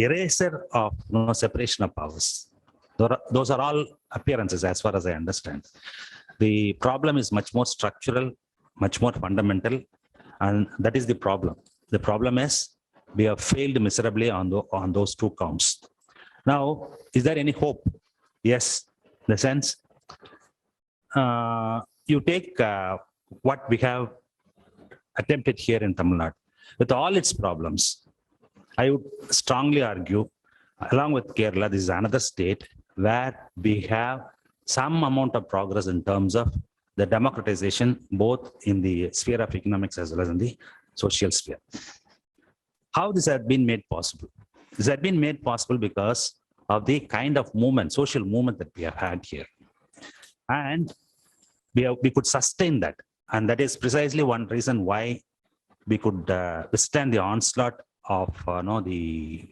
erasure of separation of powers. Those are all appearances as far as I understand. The problem is much more structural, much more fundamental, and that is the problem. The problem is we have failed miserably on those two counts. Now, is there any hope? Yes, in the sense, you take what we have attempted here in Tamil Nadu, with all its problems. I would strongly argue, along with Kerala, this is another state where we have some amount of progress in terms of the democratization, both in the sphere of economics as well as in the social sphere. How this has been made possible? This has been made possible because of the kind of movement, social movement that we have had here. And we could sustain that. And that is precisely one reason why we could withstand the onslaught of the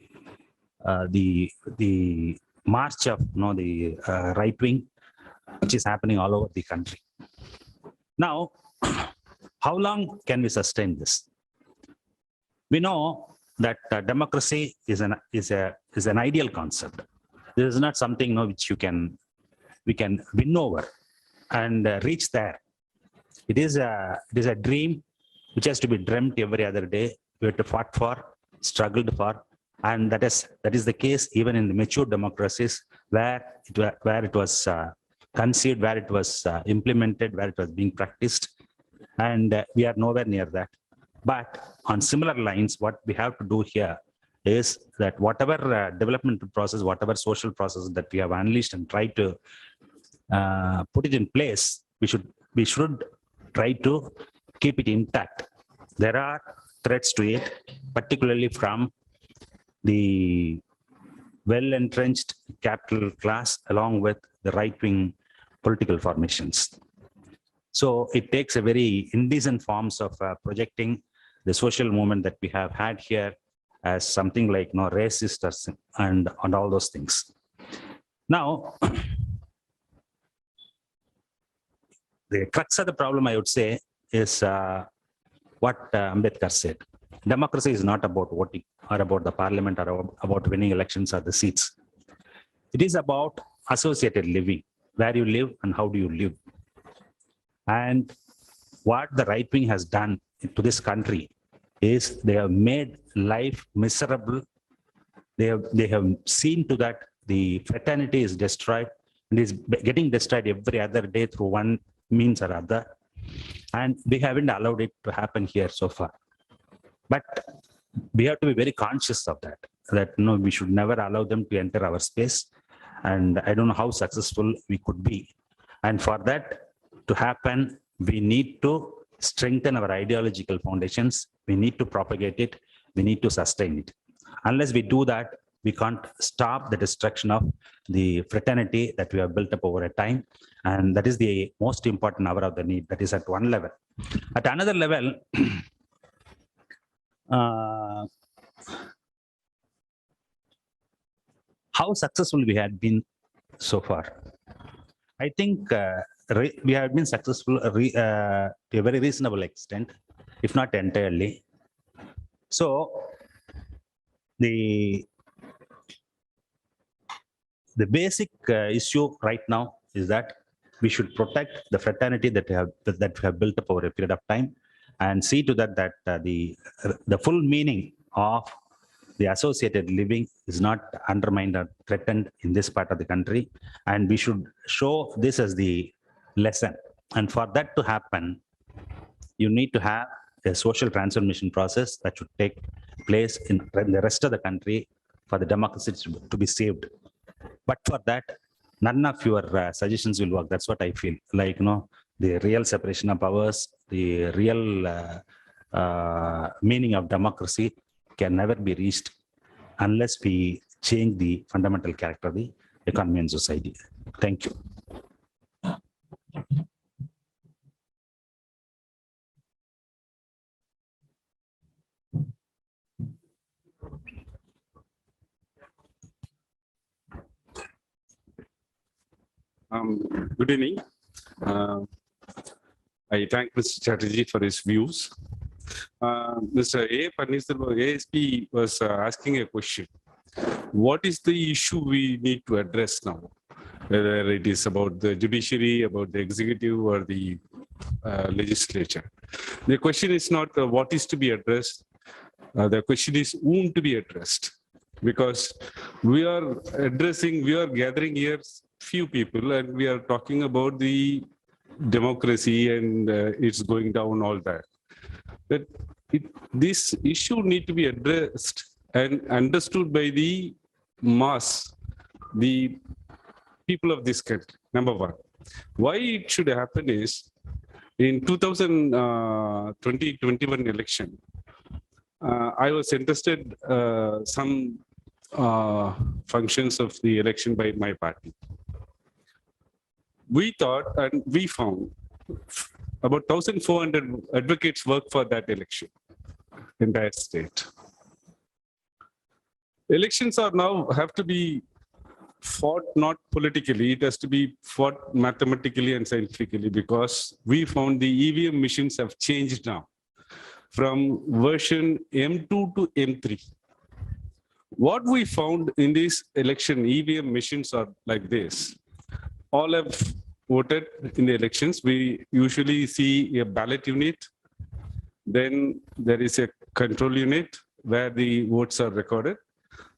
march of the right wing, which is happening all over the country. Now, how long can we sustain this? We know that democracy is an ideal concept. This is not something which we can win over and reach there. It is a dream which has to be dreamt every other day. We have to fought for, struggled for, and that is the case even in the mature democracies where it was conceived, where it was implemented, where it was being practiced, and we are nowhere near that. But on similar lines, what we have to do here is that whatever developmental process, whatever social process that we have unleashed and tried to put it in place, we should try to keep it intact. There are threats to it, particularly from the well-entrenched capital class along with the right-wing political formations. So it takes a very indecent forms of projecting the social movement that we have had here as something like racist and all those things. Now, the crux of the problem, I would say, is what Ambedkar said. Democracy is not about voting or about the parliament or about winning elections or the seats. It is about associated living, where you live and how do you live. And what the right wing has done to this country is they have made life miserable. They have seen to that the fraternity is destroyed and is getting destroyed every other day through one means or other. And we haven't allowed it to happen here so far. But we have to be very conscious of that we should never allow them to enter our space. And I don't know how successful we could be. And for that to happen, we need to strengthen our ideological foundations. We need to propagate it. We need to sustain it. Unless we do that, we can't stop the destruction of the fraternity that we have built up over a time. And that is the most important hour of the need. That is at one level. At another level, how successful we had been so far. I think we have been successful to a very reasonable extent, if not entirely. So the basic issue right now is that we should protect the fraternity that we have built up over a period of time, and see to that the full meaning of the associated living is not undermined or threatened in this part of the country. And we should show this as the lesson. And for that to happen, you need to have a social transformation process that should take place in the rest of the country for the democracy to be saved. But for that, none of your suggestions will work. That's what I feel. Like, the real separation of powers, the real meaning of democracy can never be reached unless we change the fundamental character of the economy and society. Thank you. Good evening. I thank Mr. Chatterjee for his views. Mr. A. Panneerselvan, ASP was asking a question. what is the issue we need to address now? Whether it is about the judiciary, about the executive, or the legislature. The question is not what is to be addressed. The question is whom to be addressed. Because we are gathering here few people, and we are talking about the democracy and it's going down, all that. But this issue need to be addressed and understood by the mass, the people of this country, number one. Why it should happen is, in 2021 election, I was interested some functions of the election by my party. We thought and we found about 1,400 advocates work for that election, entire state. Elections are now have to be fought not politically, it has to be fought mathematically and scientifically, because we found the EVM machines have changed now from version M2 to M3. What we found in this election, EVM machines are like this. All have voted in the elections. We usually see a ballot unit. Then there is a control unit where the votes are recorded.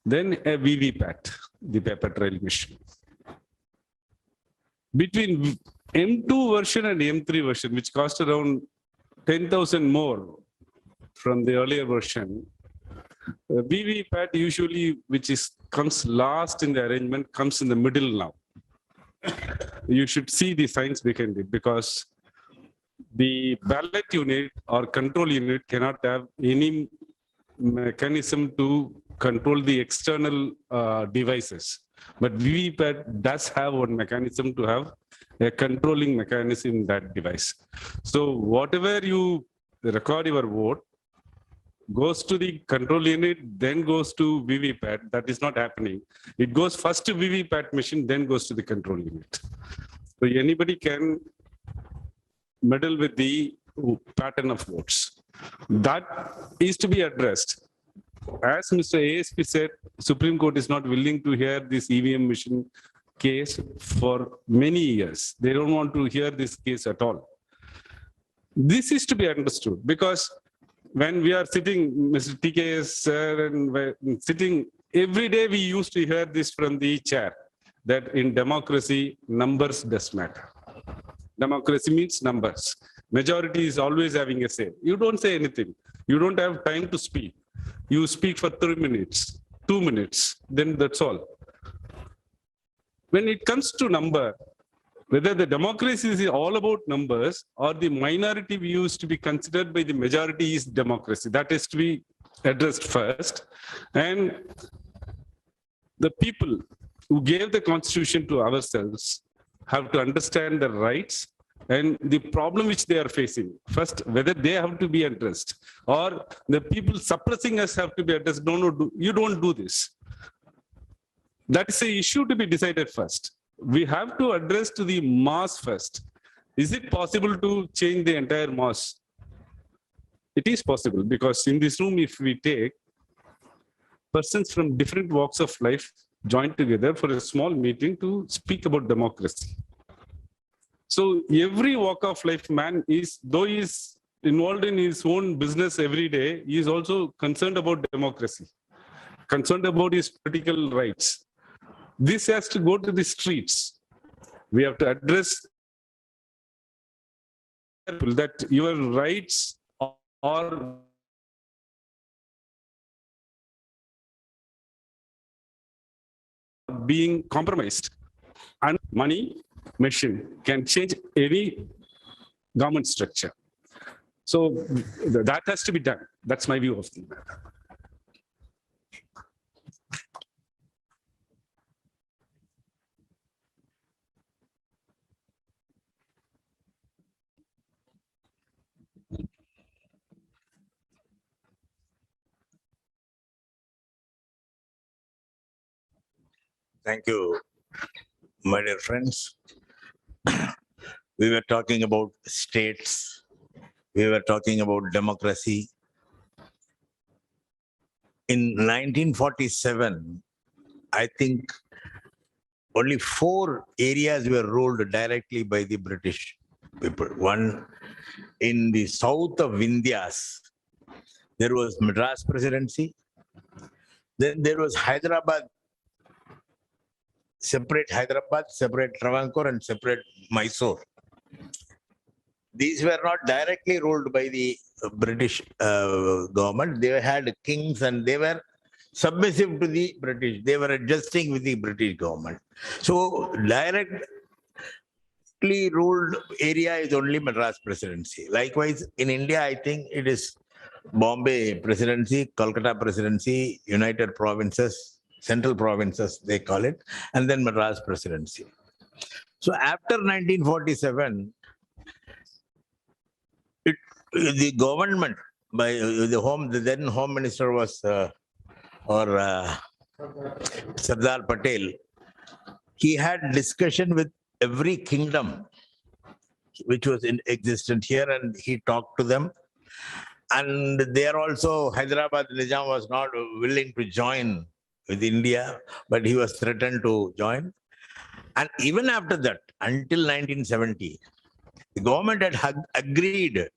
Then a VVPAT, the paper trail machine. Between M2 version and M3 version, which cost around 10,000 more from the earlier version, VVPAT usually, which comes last in the arrangement, comes in the middle now. You should see the science behind it, because the ballot unit or control unit cannot have any mechanism to control the external devices. But VVPAT does have one mechanism to have a controlling mechanism in that device. So whatever you record your vote goes to the control unit, then goes to VVPAT. That is not happening. It goes first to VVPAT machine, then goes to the control unit. So anybody can meddle with the pattern of votes. That is to be addressed. As Mr. ASP said, Supreme Court is not willing to hear this EVM machine case for many years. They don't want to hear this case at all. This is to be understood, because when we are sitting, Mr. TKS sir, and sitting every day, we used to hear this from the chair, that in democracy, numbers does matter. Democracy means numbers. Majority is always having a say. You don't say anything. You don't have time to speak. You speak for 3 minutes, 2 minutes, then that's all. When it comes to number, whether the democracy is all about numbers or the minority views to be considered by the majority is democracy, that is to be addressed first. And the people who gave the constitution to ourselves have to understand their rights and the problem which they are facing. First, whether they have to be addressed or the people suppressing us have to be addressed. No, you don't do this. That is the issue to be decided first. We have to address to the mass first. Is it possible to change the entire mass? It is possible, because in this room, if we take persons from different walks of life joined together for a small meeting to speak about democracy. So every walk of life man is, though he is involved in his own business every day, he is also concerned about democracy, concerned about his political rights. This has to go to the streets. We have to address that your rights are being compromised, and money machine can change any government structure. So that has to be done. That's my view of the matter. Thank you, my dear friends. We were talking about states. We were talking about democracy. In 1947, I think only 4 areas were ruled directly by the British people. One, in the south of Vindhyas, there was Madras Presidency. Then there was Hyderabad, separate Travancore, and separate Mysore. These were not directly ruled by the British government. They had kings and they were submissive to the British. They were adjusting with the British government. So directly ruled area is only Madras Presidency. Likewise, in India, I think it is Bombay Presidency, Kolkata Presidency, United Provinces, Central Provinces, they call it, and then Madras Presidency. So after 1947, the government by the then Home Minister was Sardar Patel. He had discussion with every kingdom which was in existence here, and he talked to them. And there also, Hyderabad Nizam was not willing to join with India, but he was threatened to join. And even after that, until 1970, the government had agreed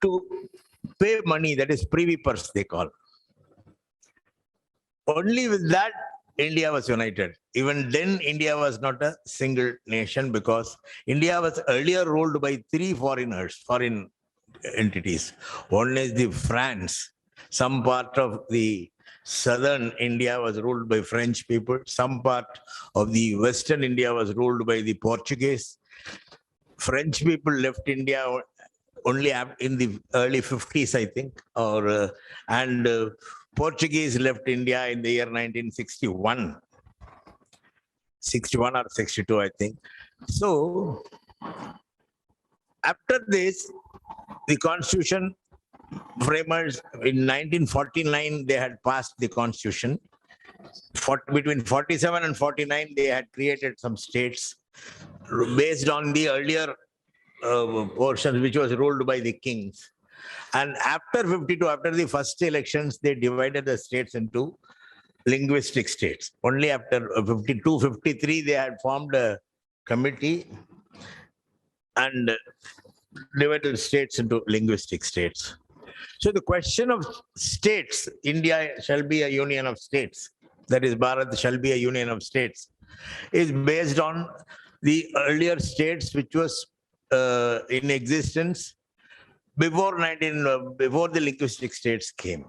to pay money, that is privy purse they call. Only with that, India was united. Even then, India was not a single nation because India was earlier ruled by 3 foreign entities. One is the France. Some part of the southern India was ruled by French people. Some part of the western India was ruled by the Portuguese. French people left India only in the early 50s, I think, and Portuguese left India in the year 1961. 61 or 62, I think. So after this, the constitution framers in 1949, they had passed the constitution. Between 47 and 49, they had created some states based on the earlier portions which was ruled by the kings. And after 52, after the first elections, they divided the states into linguistic states. Only after 52, 53, they had formed a committee and divided states into linguistic states. So the question of states, India shall be a union of states, that is, Bharat shall be a union of states, is based on the earlier states which was in existence before the linguistic states came.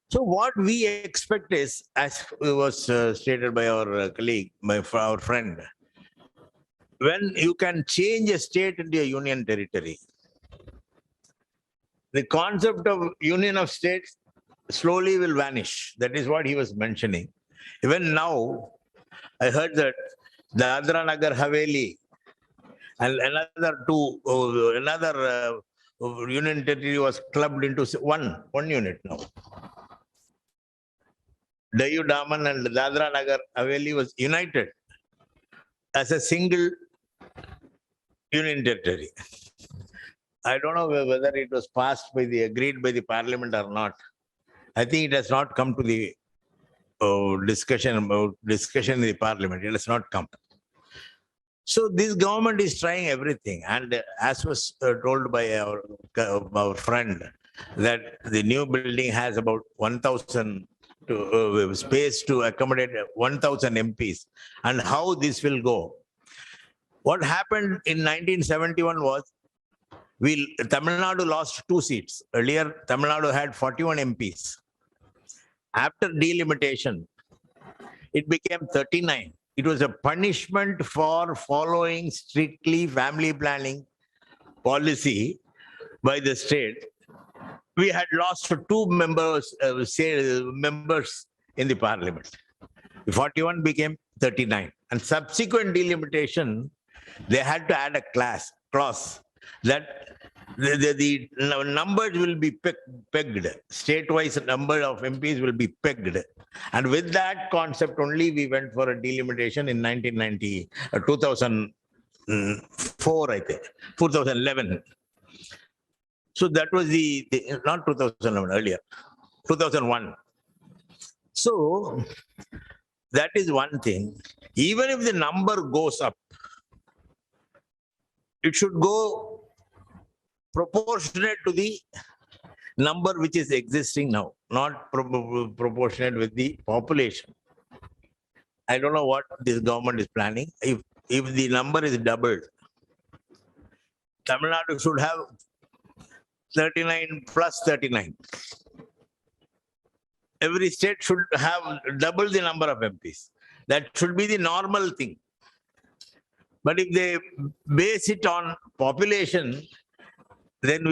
So what we expect is, as was stated by our colleague, our friend, when you can change a state into a union territory, the concept of union of states slowly will vanish. That is what he was mentioning. Even now, I heard that Dadra Nagar Haveli and another union territory was clubbed into one unit now. Dayu Daman and Dadra Nagar Haveli was united as a single union territory. I don't know whether it was agreed by the parliament or not. I think it has not come to the discussion in the parliament. It has not come. So this government is trying everything. And as was told by our friend, that the new building has about 1,000 space to accommodate 1,000 MPs. And how this will go. What happened in 1971 was, Tamil Nadu lost 2 seats. Earlier, Tamil Nadu had 41 MPs. After delimitation, it became 39. It was a punishment for following strictly family planning policy by the state. We had lost 2 members in the parliament. 41 became 39. And subsequent delimitation, they had to add a clause that the numbers will be pegged. State-wise number of MPs will be pegged. And with that concept only, we went for a delimitation in 2004, I think, 2011. So that was not 2011, earlier, 2001. So that is one thing. Even if the number goes up, it should go proportionate to the number which is existing now, not proportionate with the population. I don't know what this government is planning. If the number is doubled, Tamil Nadu should have 39 plus 39. Every state should have double the number of MPs. That should be the normal thing. But if they base it on population, then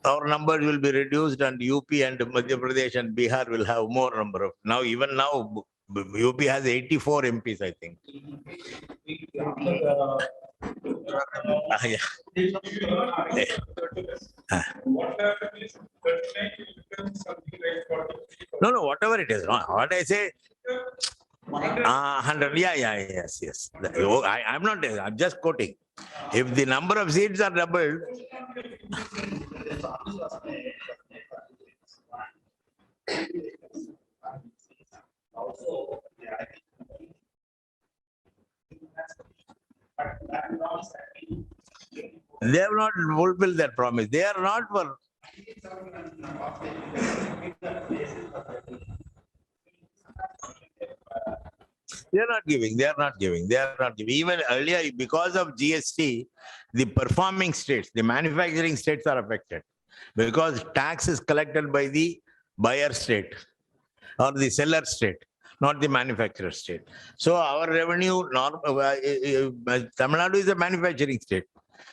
our numbers will be reduced, and UP and Madhya Pradesh and Bihar will have more number of. Even now, UP has 84 MPs, I think. No, whatever it is. What I say, 100. Yes. I'm not. I'm just quoting. If the number of seats are doubled, they have not fulfilled their promise. They are not for. They are not giving. Even earlier, because of GST, the performing states, the manufacturing states are affected because tax is collected by the buyer state or the seller state, not the manufacturer state. So our revenue, Tamil Nadu is a manufacturing state.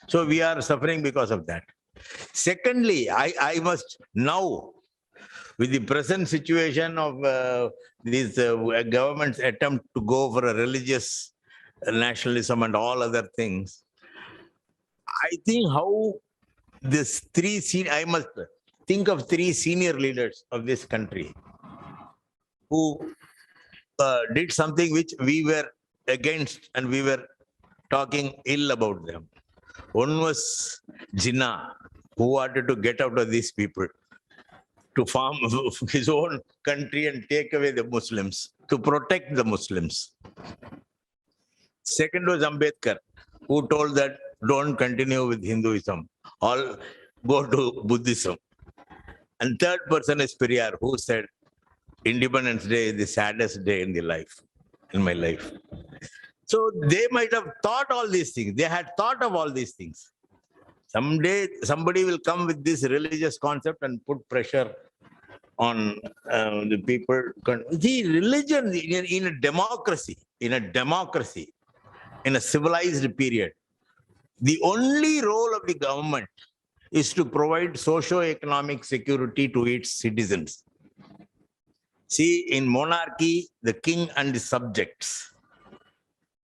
So we are suffering because of that. Secondly, I must now, with the present situation of this government's attempt to go for a religious nationalism and all other things, I think how I must think of three senior leaders of this country who did something which we were against and we were talking ill about them. One was Jinnah, who wanted to get out of these people, to form his own country and take away the Muslims, to protect the Muslims. Second was Ambedkar, who told that don't continue with Hinduism, all go to Buddhism. And third person is Periyar, who said Independence Day is the saddest day in my life. So they might have thought all these things. They had thought of all these things. Someday somebody will come with this religious concept and put pressure on the people. See, religion in a democracy, in a civilized period, the only role of the government is to provide socio-economic security to its citizens. See, in monarchy, the king and the subjects.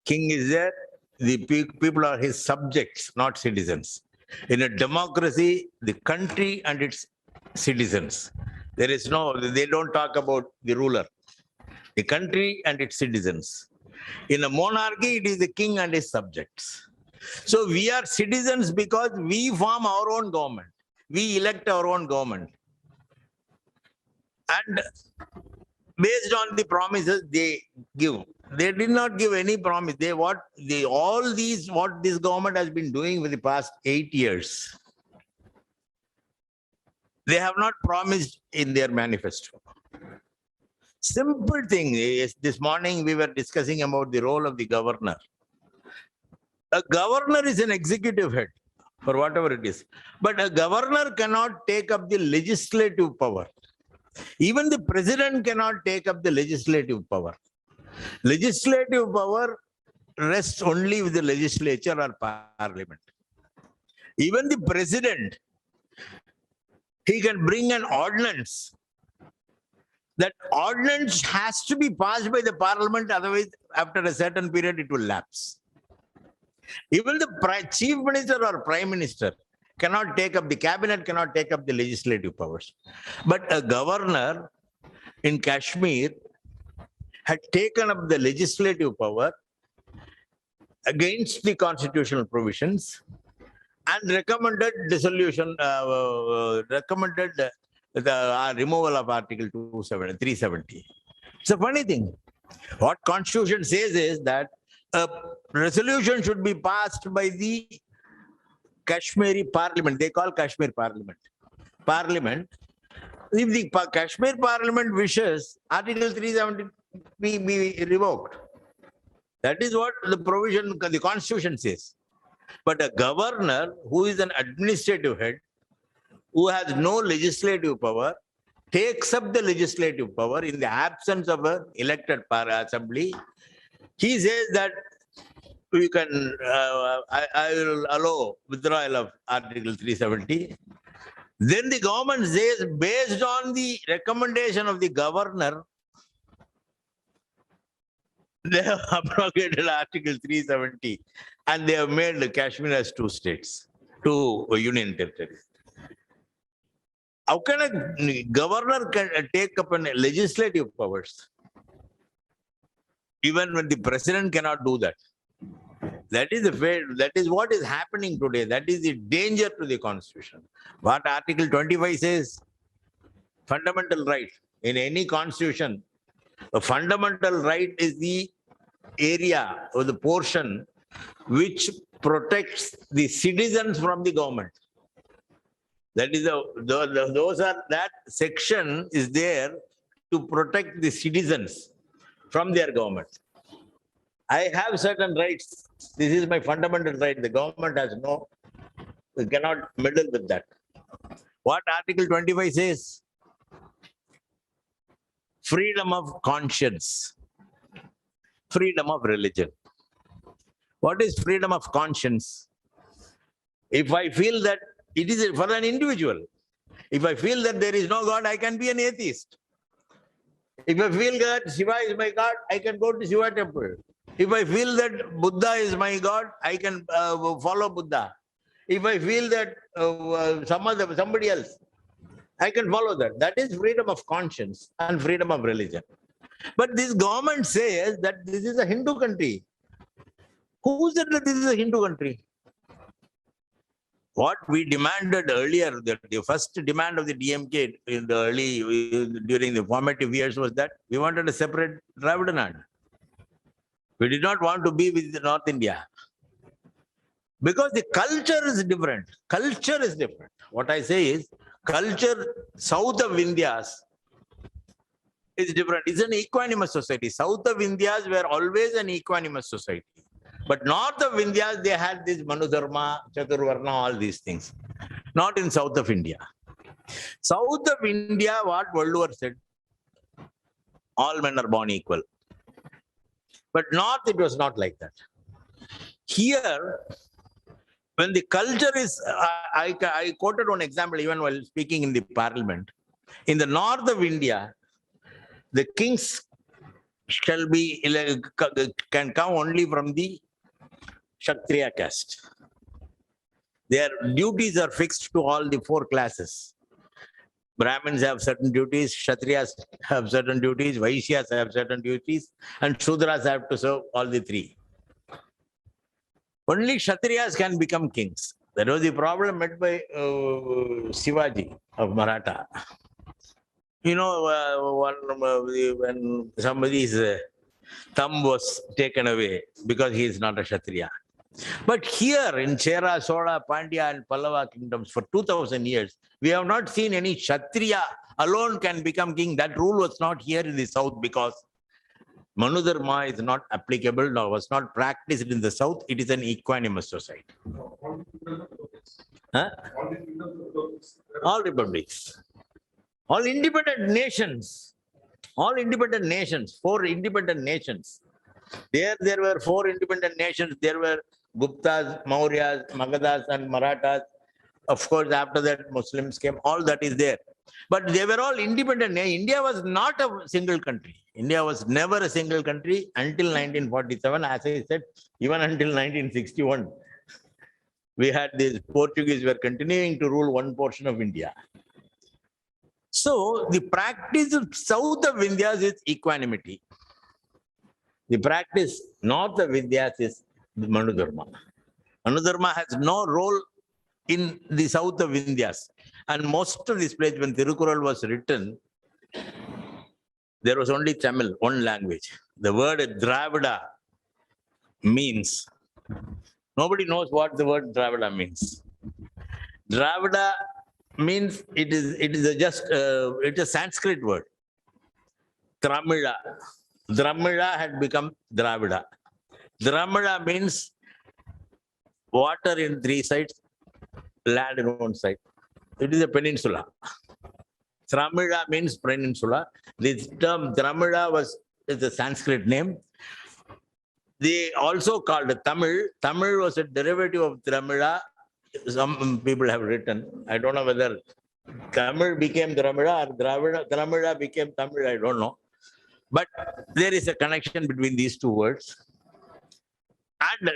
King is there, the people are his subjects, not citizens. In a democracy, the country and its citizens. They don't talk about the ruler. The country and its citizens. In a monarchy, it is the king and his subjects. So we are citizens because we form our own government. We elect our own government. And based on the promises they give. They did not give any promise. What this government has been doing for the past 8 years, they have not promised in their manifesto. Simple thing is, this morning we were discussing about the role of the governor. A governor is an executive head for whatever it is, but a governor cannot take up the legislative power. Even the president cannot take up the legislative power. Legislative power rests only with the legislature or parliament. Even the president, he can bring an ordinance. That ordinance has to be passed by the parliament, otherwise after a certain period it will lapse. Even the chief minister or prime minister cannot take up, the cabinet cannot take up the legislative powers. But a governor in Kashmir had taken up the legislative power against the constitutional provisions and recommended dissolution, recommended the removal of Article 370. It's a funny thing. What Constitution says is that a resolution should be passed by the Kashmiri Parliament. They call Kashmir Parliament. Parliament. If the Kashmir Parliament wishes, Article 370 be revoked. That is what the provision, the Constitution says. But a governor who is an administrative head, who has no legislative power, takes up the legislative power in the absence of an elected assembly. He says that we can, I will allow withdrawal of Article 370. Then the government says, based on the recommendation of the governor, they have abrogated Article 370 and they have made Kashmir as 2 states, 2 union territories. How can a governor take up legislative powers? Even when the president cannot do that. That is what is happening today. That is the danger to the Constitution. What Article 25 says, fundamental right. In any constitution, a fundamental right is the area or the portion which protects the citizens from the government. That is that section is there to protect the citizens from their government. I have certain rights. This is my fundamental right. The government has cannot meddle with that. What Article 25 says? Freedom of conscience, freedom of religion. What is freedom of conscience? If I feel that it is for an individual, if I feel that there is no God, I can be an atheist. If I feel that Shiva is my God, I can go to Shiva temple. If I feel that Buddha is my God, I can follow Buddha. If I feel that somebody else, I can follow that. That is freedom of conscience and freedom of religion. But this government says that this is a Hindu country. Who said that this is a Hindu country? What we demanded earlier, the first demand of the DMK in the during the formative years was that we wanted a separate Dravidian. We did not want to be with North India. Because the culture is different. Culture is different. What I say is, culture south of Vindhyas is different. It's an equanimous society. South of Vindhyas were always an equanimous society. But north of Vindhyas, they had this Manudharma, Chaturvarna, all these things. Not in south of India. South of India, what Valluvar said, all men are born equal. But north, it was not like that. Here, when the culture is, I quoted one example even while speaking in the parliament. In the north of India, the kings can come only from the Kshatriya caste. Their duties are fixed to all the 4 classes. Brahmins have certain duties, Kshatriyas have certain duties, Vaishyas have certain duties, and Shudras have to serve all the 3. Only Kshatriyas can become kings. That was the problem met by Shivaji of Maratha. You know, when somebody's thumb was taken away because he is not a Kshatriya. But here in Chera, Sola, Pandya and Pallava kingdoms for 2000 years, we have not seen any Kshatriya alone can become king. That rule was not here in the south because Manudharma is not applicable, nor was not practiced in the south. It is an equanimous society. Huh? All republics. All independent nations. All independent nations. 4 independent nations. There were 4 independent nations. There were Guptas, Mauryas, Magadhas and Marathas. Of course, after that, Muslims came. All that is there. But they were all independent. India was not a single country. India was never a single country until 1947. As I said, even until 1961, we had these Portuguese were continuing to rule one portion of India. So the practice of south of Vindhyas is equanimity. The practice north of Vindhyas is Manudharma. Manudharma has no role in the south of Vindhyas. And most of this place, when Tirukural was written, there was only Tamil, one language. The word Dravida means, nobody knows what the word Dravida means. Dravida means it's a Sanskrit word. Tramila. Dramila had become Dravida. Dramila means water in three sides, land in one side. It is a peninsula. Tramila means peninsula. This term Dramila is a Sanskrit name. They also called it Tamil. Tamil was a derivative of Dramila. Some people have written. I don't know whether Tamil became Dramila or Dramila became Tamil. I don't know. But there is a connection between these two words. And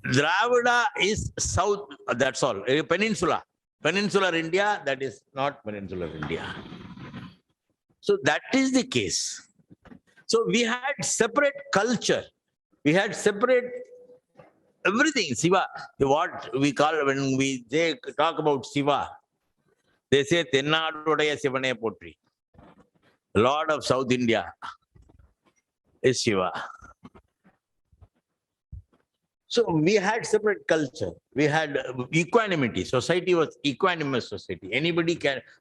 Dravida is south, that's all. A peninsula. Peninsular India, that is not peninsular India. So that is the case. So we had separate culture. We had separate everything. Shiva, what we call, when they talk about Shiva, they say Tennadudaya Sivane Potri. Lord of South India is Shiva. So we had separate culture. We had equanimity. Society was equanimous society. Anybody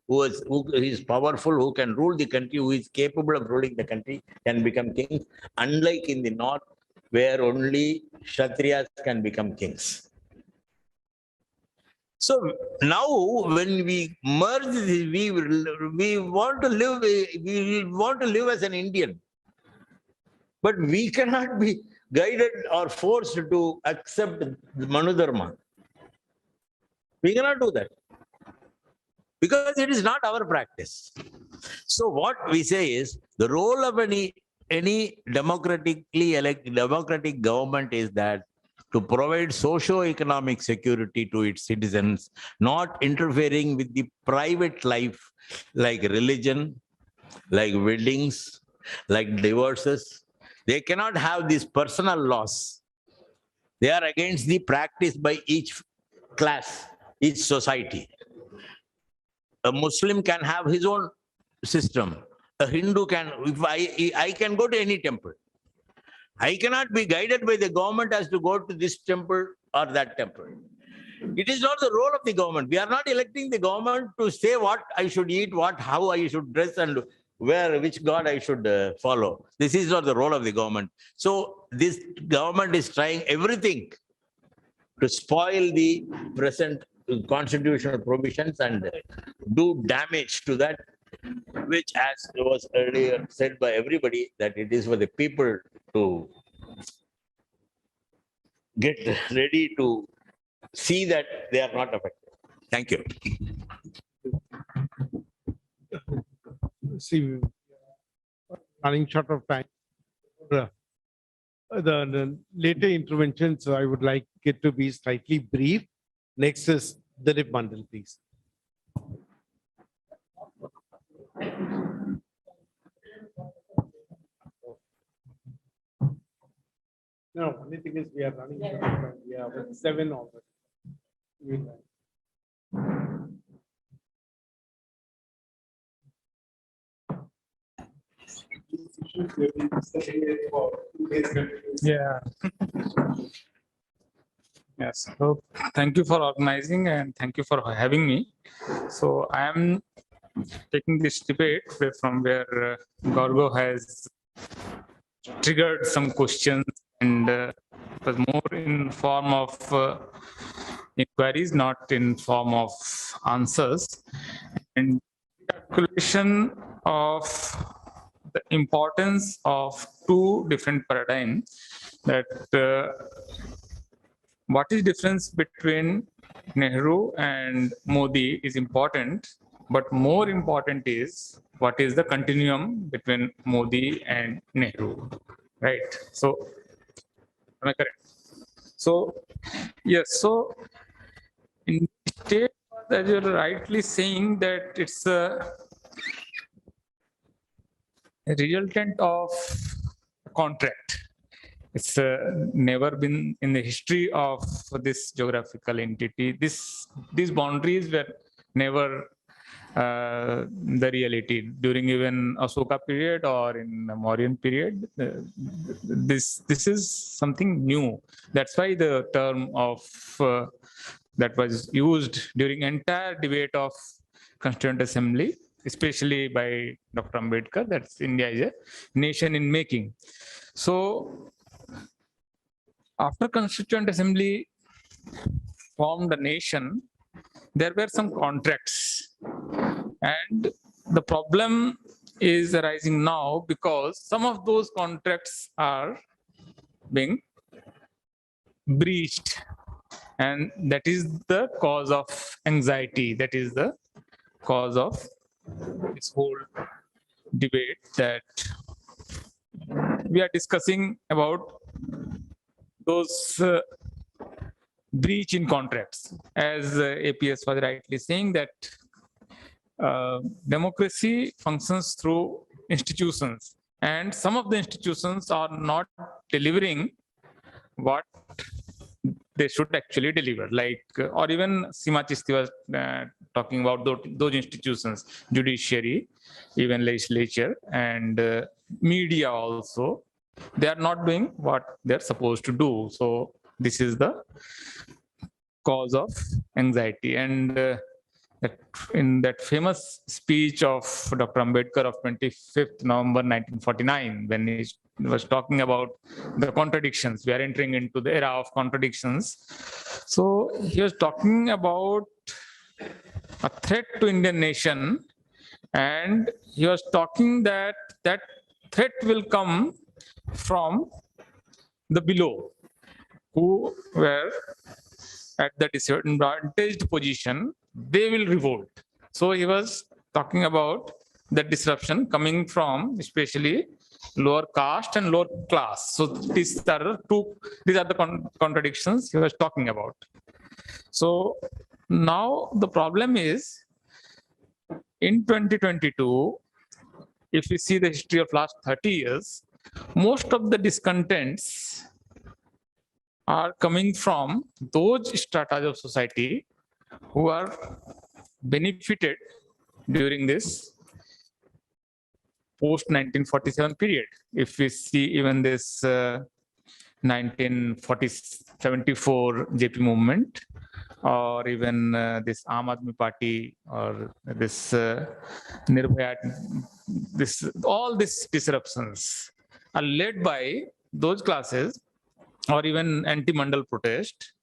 who is powerful, who can rule the country, who is capable of ruling the country, can become king. Unlike in the north, where only Kshatriyas can become kings. So now, when we merge, we want to live as an Indian, but we cannot be guided or forced to accept the Manu Dharma. We cannot do that because it is not our practice. So what we say is the role of any democratic government is that to provide socio-economic security to its citizens, not interfering with the private life like religion, like weddings, like divorces. They cannot have these personal laws. They are against the practice by each class, each society. A Muslim can have his own system. A Hindu can, if I can go to any temple. I cannot be guided by the government as to go to this temple or that temple. It is not the role of the government. We are not electing the government to say what I should eat, how I should dress, and which God I should follow. This is not the role of the government. So this government is trying everything to spoil the present constitutional provisions and do damage to that, which, as was earlier said by everybody, that it is for the people to get ready to see that they are not affected. Thank you. See, running short of time. The later interventions, I would like it to be slightly brief. Next is Dilip Mandal, please. No, only thing is we are running short of time. We are with 7 already. Yeah. Yes. So thank you for organizing and thank you for having me. So I am taking this debate from where Garga has triggered some questions, and it was more in form of inquiries, not in form of answers. And calculation of the importance of two different paradigms, that what is difference between Nehru and Modi is important, but more important is what is the continuum between Modi and Nehru, right? So, am I correct? So, yes, so in state, as you're rightly saying, that it's a resultant of contract. It's never been in the history of this geographical entity. These boundaries were never the reality during even Asoka period or in the Mauryan period. This is something new. That's why the term of that was used during entire debate of Constituent Assembly, especially by Dr. Ambedkar, that's India is a nation in making. So after Constituent Assembly formed a nation, there were some contracts. And the problem is arising now because some of those contracts are being breached. And that is the cause of anxiety. That is the cause of this whole debate that we are discussing about those breach in contracts. As APS was rightly saying that democracy functions through institutions, and some of the institutions are not delivering what they should actually deliver, like, or even Seema Chishti was talking about those institutions, judiciary, even legislature, and media also, they are not doing what they're supposed to do. So this is the cause of anxiety. And in that famous speech of Dr. Ambedkar of 25th November 1949, when he was talking about the contradictions, we are entering into the era of contradictions. So he was talking about a threat to Indian nation, and he was talking that that threat will come from the below, who were at the disadvantaged position, they will revolt. So he was talking about the disruption coming from especially lower caste and lower class. So these are the contradictions he was talking about. So now the problem is, in 2022, if we see the history of last 30 years, most of the discontents are coming from those strata of society who are benefited during this post-1947 period. If we see even this 1974 JP movement, or even this Aam Aadmi Party, or this Nirbhaya, all these disruptions are led by those classes, or even anti-Mandal protest.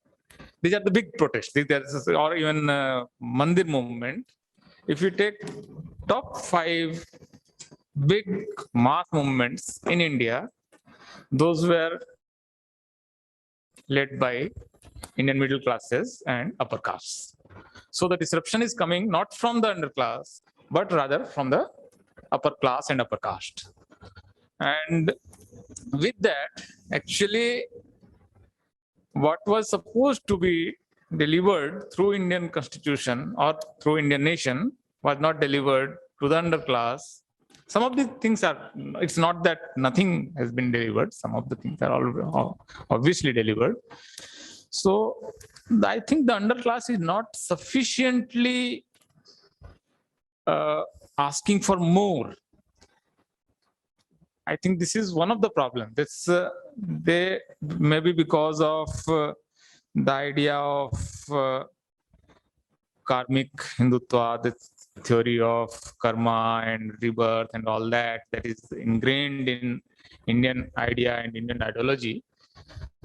These are the big protests, or even Mandir movement. If you take top 5 big mass movements in India, those were led by Indian middle classes and upper castes. So the disruption is coming not from the underclass, but rather from the upper class and upper caste. And with that, actually, what was supposed to be delivered through Indian constitution or through Indian nation was not delivered to the underclass. Some of these things are, it's not that nothing has been delivered. Some of the things are all obviously delivered. So I think the underclass is not sufficiently asking for more. I think this is one of the problems. It's they maybe because of the idea of karmic Hindutva, the theory of karma and rebirth and all that is ingrained in Indian idea and Indian ideology.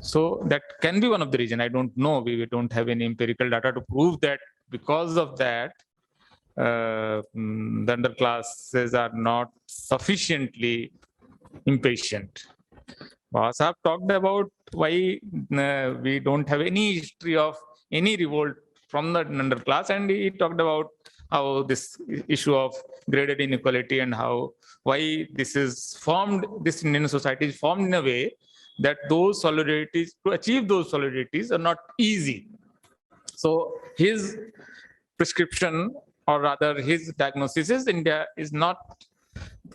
So that can be one of the reasons. I don't know. We don't have any empirical data to prove that because of that, the underclasses are not sufficiently impatient. Boss have talked about why we don't have any history of any revolt from the underclass, and he talked about how this issue of graded inequality and why this is formed, this Indian society is formed in a way that those solidarities, to achieve those solidarities, are not easy. So his prescription, or rather his diagnosis, is India is not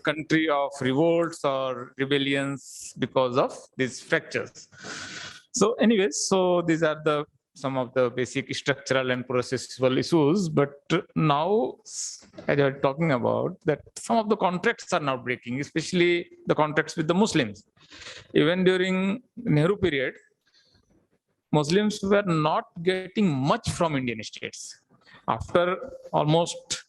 country of revolts or rebellions because of these fractures. So anyways, so these are the some of the basic structural and processual issues, but now, as you're talking about, that some of the contracts are now breaking, especially the contracts with the Muslims. Even during Nehru period, Muslims were not getting much from Indian states. After almost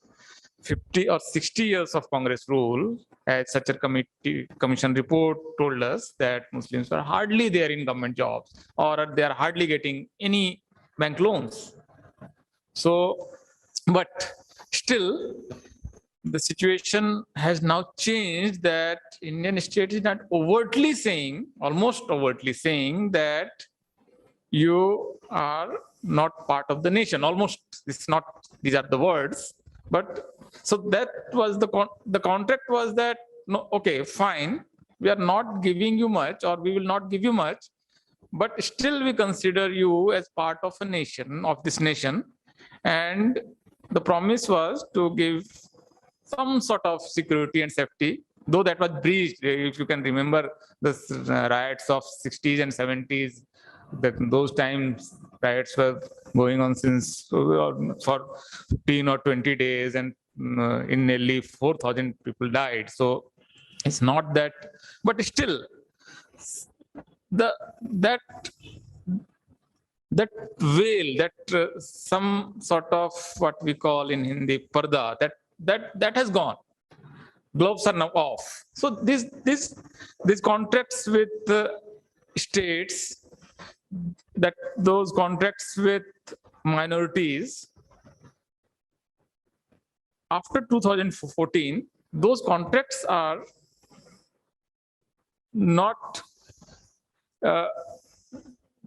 50 or 60 years of Congress rule, as such a commission report told us that Muslims were hardly there in government jobs, or they are hardly getting any bank loans. So, but still, the situation has now changed that Indian state is not overtly saying, almost overtly saying that you are not part of the nation. Almost, it's not, these are the words, but so that was the contract was that, no, okay, fine, we are not giving you much, or we will not give you much, but still we consider you as part of a nation, of this nation. And the promise was to give some sort of security and safety, though that was breached. If you can remember the riots of 60s and 70s, that those times riots were going on since for 15 or 20 days, and in nearly 4,000 people died. So it's not that, but still, that veil, that some sort of what we call in Hindi parda, that has gone. Gloves are now off. So these contracts with states, that those contracts with minorities, after 2014, those contracts are not,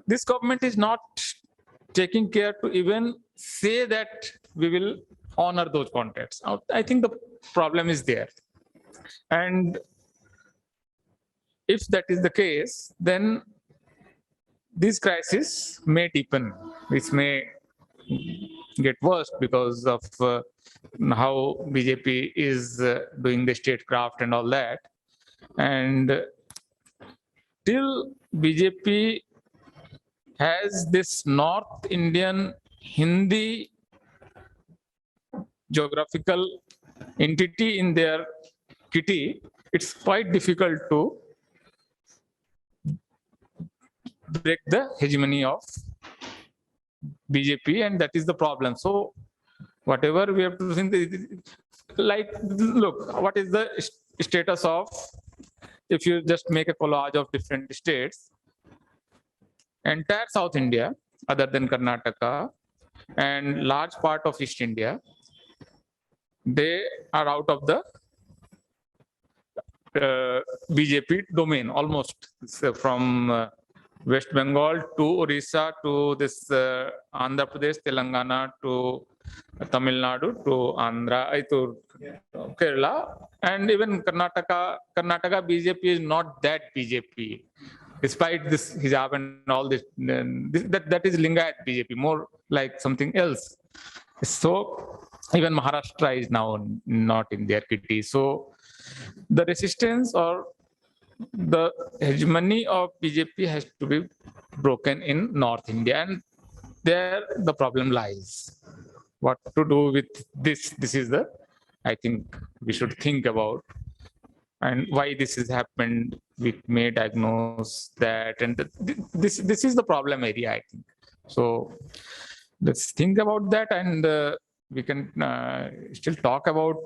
this government is not taking care to even say that we will honor those contracts. I think the problem is there. And if that is the case, then this crisis may deepen, which may get worse because of how BJP is doing the statecraft and all that. And till BJP has this North Indian Hindi geographical entity in their kitty, it's quite difficult to break the hegemony of BJP, and that is the problem. So whatever we have to think, like, look, what is the status of, if you just make a collage of different states, entire South India, other than Karnataka, and large part of East India, they are out of the BJP domain, almost. So from West Bengal to Orissa to this Andhra Pradesh, Telangana to Tamil Nadu to Andhra to Kerala, and even Karnataka. Karnataka BJP is not that BJP, despite this hijab and all this. That is Lingayat BJP, more like something else. So even Maharashtra is now not in their kitty. So the resistance or the hegemony of BJP has to be broken in North India, and there the problem lies. What to do with this? This is the, I think we should think about, and why this has happened. We may diagnose that, and this is the problem area, I think. So let's think about that, and we can still talk about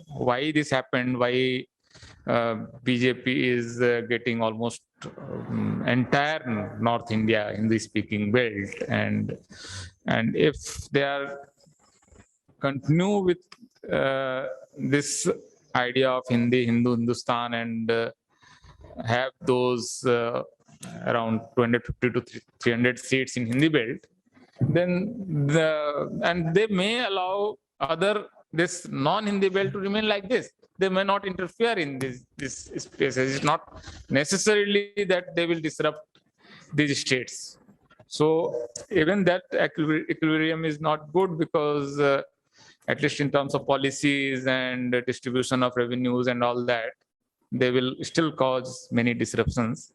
why this happened, why BJP is getting almost entire North India Hindi-speaking belt, and if they are continue with this idea of Hindustan, and have those around 250 to 300 seats in Hindi belt, then and they may allow this non-Hindi belt to remain like this. They may not interfere in this spaces. It's not necessarily that they will disrupt these states. So even that equilibrium is not good, because at least in terms of policies and distribution of revenues and all that, they will still cause many disruptions.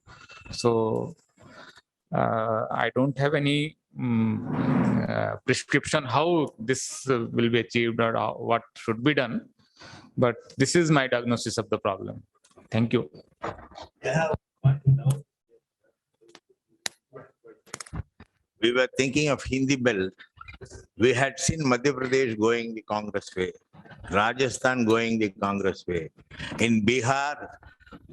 So I don't have any prescription how this will be achieved or what should be done. But this is my diagnosis of the problem. Thank you. We were thinking of Hindi belt. We had seen Madhya Pradesh going the Congress way, Rajasthan going the Congress way. In Bihar,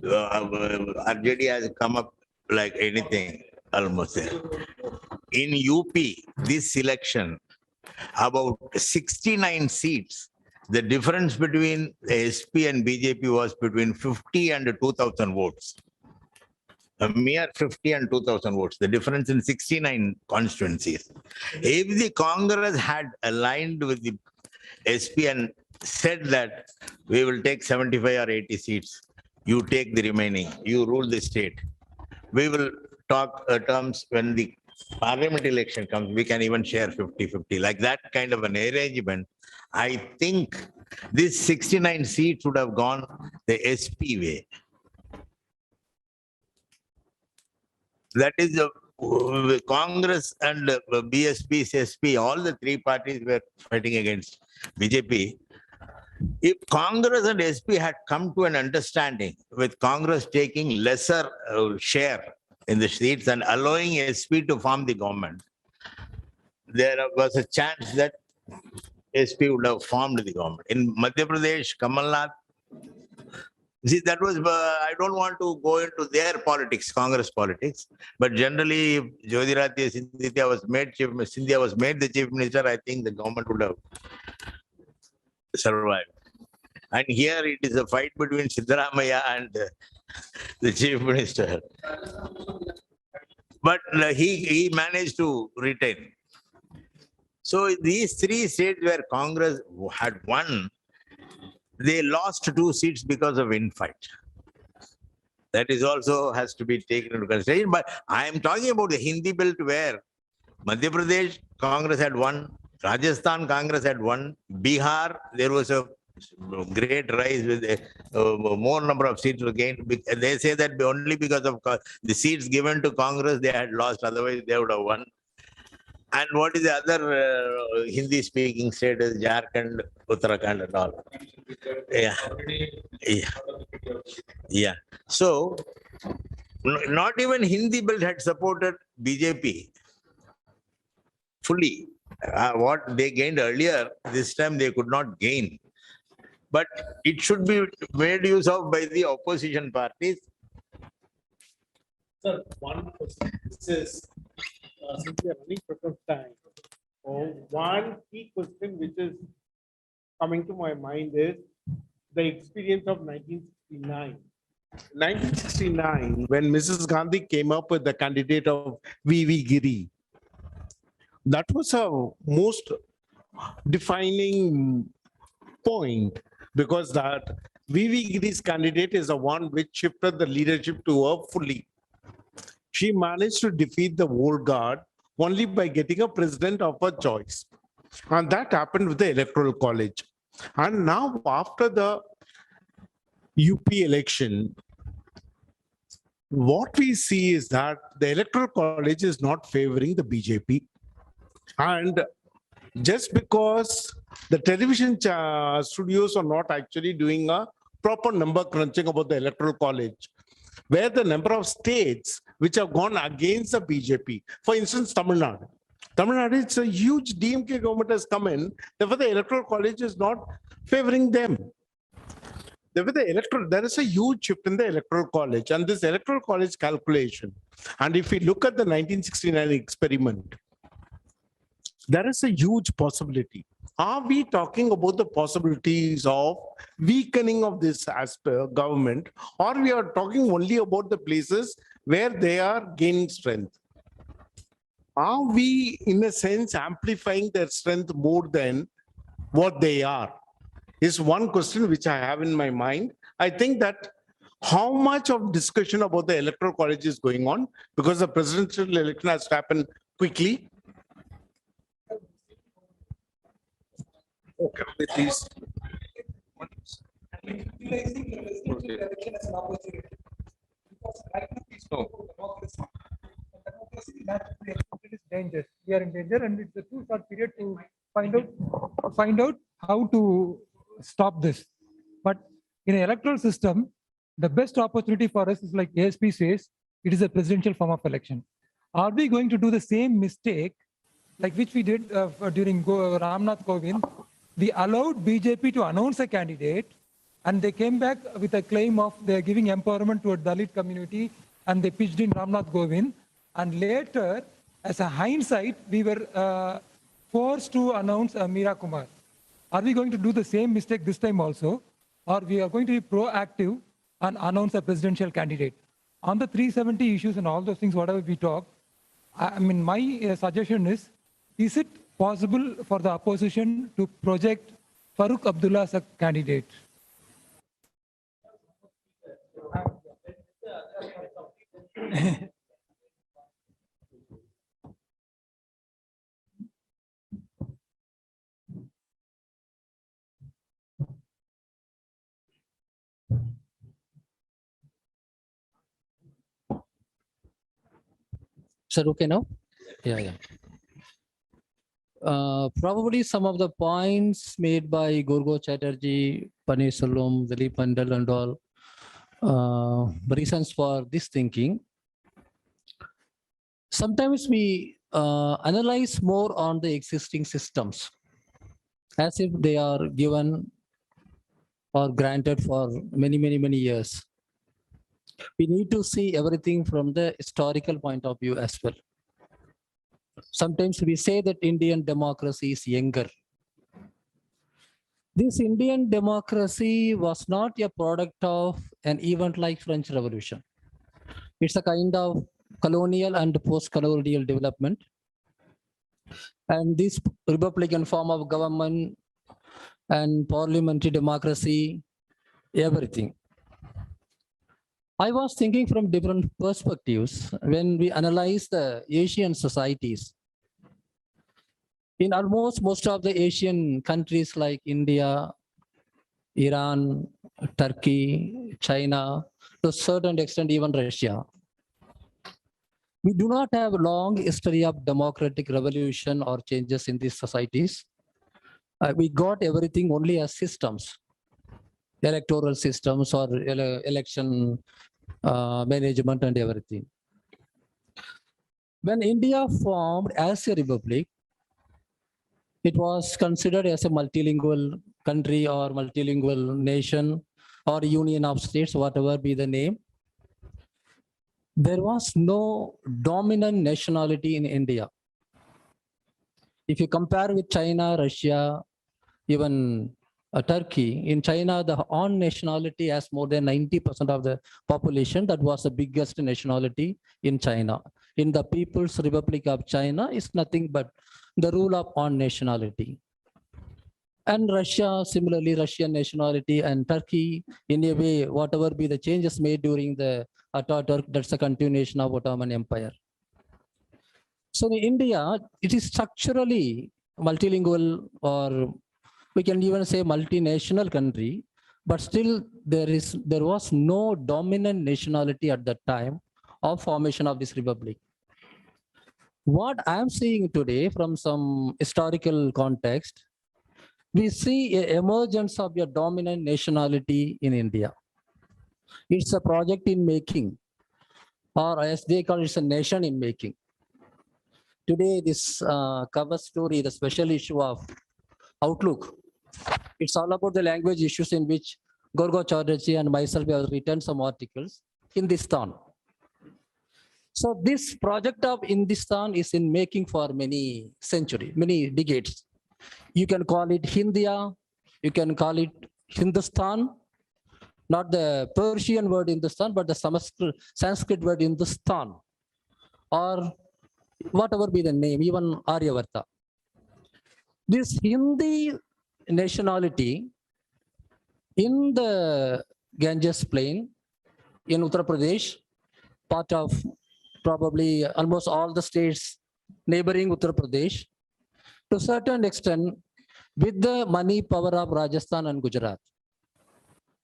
RJD has come up like anything almost there. In UP, this election, about 69 seats, the difference between the SP and BJP was between 50 and 2,000 votes. A mere 50 and 2,000 votes, the difference in 69 constituencies. If the Congress had aligned with the SP and said that we will take 75 or 80 seats, you take the remaining, you rule the state. We will talk terms when the parliament election comes, we can even share 50-50, like that kind of an arrangement. I think this 69 seats would have gone the SP way. That is the Congress and BSP, SP, all the three parties were fighting against BJP. If Congress and SP had come to an understanding with Congress taking lesser share in the seats and allowing SP to form the government, there was a chance that SP would have formed the government. In Madhya Pradesh, Kamal Nath, see, that was, I don't want to go into their politics, Congress politics, but generally, if Jyotiradiत्य Scindia was made the chief minister, I think the government would have survived. And here it is a fight between Siddaramaiah and the chief minister. But he managed to retain. So these three states where Congress had won, they lost 2 seats because of infight. That is also has to be taken into consideration. But I am talking about the Hindi belt where Madhya Pradesh, Congress had won, Rajasthan, Congress had won, Bihar, there was a great rise with more number of seats were gained. They say that only because of the seats given to Congress, they had lost, otherwise they would have won. And what is the other Hindi-speaking state is Jharkhand, Uttarakhand and all. Yeah. So, not even Hindi belt had supported BJP fully. What they gained earlier, this time they could not gain. But it should be made use of by the opposition parties. Sir, one question. This is since we are running out of time. One key question which is coming to my mind is the experience of 1969. 1969, when Mrs. Gandhi came up with the candidate of V.V. Giri, that was a most defining point, because that V.V. Giri's candidate is the one which shifted the leadership to her fully. She managed to defeat the old guard only by getting a president of her choice. And that happened with the Electoral College. And now after the UP election, what we see is that the Electoral College is not favoring the BJP. And just because the television studios are not actually doing a proper number crunching about the Electoral College, where the number of states which have gone against the BJP, for instance, Tamil Nadu. Tamil Nadu, it's a huge DMK government has come in, therefore the Electoral College is not favoring them. Therefore, there is a huge shift in the Electoral College, and this Electoral College calculation. And if we look at the 1969 experiment, there is a huge possibility. Are we talking about the possibilities of weakening of this aspect government, or we are talking only about the places where they are gaining strength? Are we, in a sense, amplifying their strength more than what they are? Is one question which I have in my mind. I think that how much of discussion about the Electoral College is going on, because the presidential election has to happen quickly. Okay, with these. It is danger. We are in danger, and it's a too short period to find out how to stop this. But in an electoral system, the best opportunity for us is, like ASP says, it is a presidential form of election. Are we going to do the same mistake like which we did during Ramnath Kovind? We allowed BJP to announce a candidate, and they came back with a claim of they're giving empowerment to a Dalit community, and they pitched in Ramnath Kovind. And later, as a hindsight, we were forced to announce Meera Kumar. Are we going to do the same mistake this time also? Or we are going to be proactive and announce a presidential candidate? On the 370 issues and all those things, whatever we talk, I mean, my suggestion is it possible for the opposition to project Farooq Abdullah as a candidate? Sir, okay now? Yeah. Probably some of the points made by Garga Chatterjee, Panneerselvan, Dilip Mandal and all, reasons for this thinking. Sometimes we analyze more on the existing systems as if they are given or granted for many years. We need to see everything from the historical point of view as well. Sometimes we say that Indian democracy is younger. This Indian democracy was not a product of an event like French Revolution. It's a kind of colonial and post-colonial development. And this Republican form of government and parliamentary democracy, everything. I was thinking from different perspectives when we analyze the Asian societies. In almost most of the Asian countries like India, Iran, Turkey, China, to a certain extent even Russia, we do not have a long history of democratic revolution or changes in these societies. We got everything only as systems, electoral systems or election management and everything. When India formed as a republic, it was considered as a multilingual country or multilingual nation or union of states, whatever be the name. There was no dominant nationality in India. If you compare with China, Russia, even Turkey, in China, the Han nationality has more than 90% of the population. That was the biggest nationality in China. In the People's Republic of China, is nothing but the rule of Han nationality. And Russia, similarly, Russian nationality, and Turkey, in a way, whatever be the changes made during the Ataturk, that's a continuation of Ottoman Empire. So in India, it is structurally multilingual, or we can even say multinational country, but still there was no dominant nationality at that time of formation of this republic. What I'm seeing today from some historical context, we see an emergence of a dominant nationality in India. It's a project in making, or as they call it, it's a nation in making. Today, this cover story, the special issue of Outlook, it's all about the language issues in which Garga Chatterjee and myself have written some articles. Hindustan. So this project of Hindustan is in making for many centuries, many decades. You can call it Hindia, you can call it Hindustan, not the Persian word Hindustan, but the Sanskrit word Hindustan, or whatever be the name, even Aryavarta. This Hindi nationality in the Ganges plain in Uttar Pradesh, part of probably almost all the states neighboring Uttar Pradesh, to a certain extent with the money power of Rajasthan and Gujarat,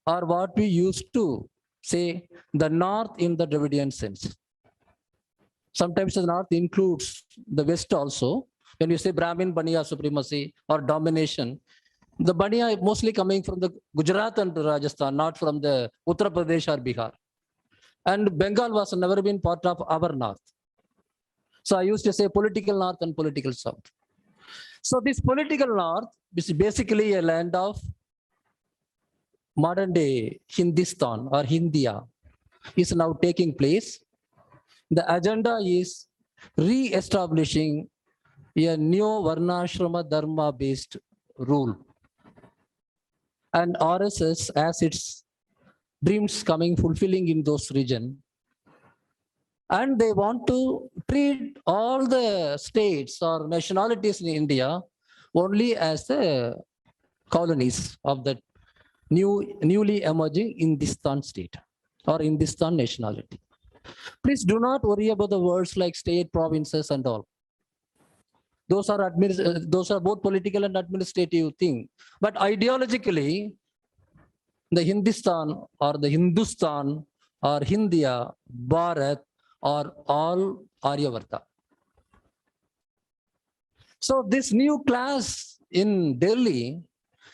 or what we used to say the north in the Dravidian sense. Sometimes the North includes the West also. When you say Brahmin Baniya supremacy or domination, the Baniya mostly coming from the Gujarat and Rajasthan, not from the Uttar Pradesh or Bihar. And Bengal was never been part of our North. So I used to say political North and political South. So this political North is basically a land of modern day Hindustan or Hindia is now taking place. The agenda is re-establishing a new Varnashrama Dharma based rule. And RSS as its dreams coming fulfilling in those regions. And they want to treat all the states or nationalities in India only as the colonies of the newly emerging Hindustan state or Hindustan nationality. Please do not worry about the words like state, provinces, and all. Those are both political and administrative thing. But ideologically, the Hindustan or Hindia, Bharat are all Aryavarta. So this new class in Delhi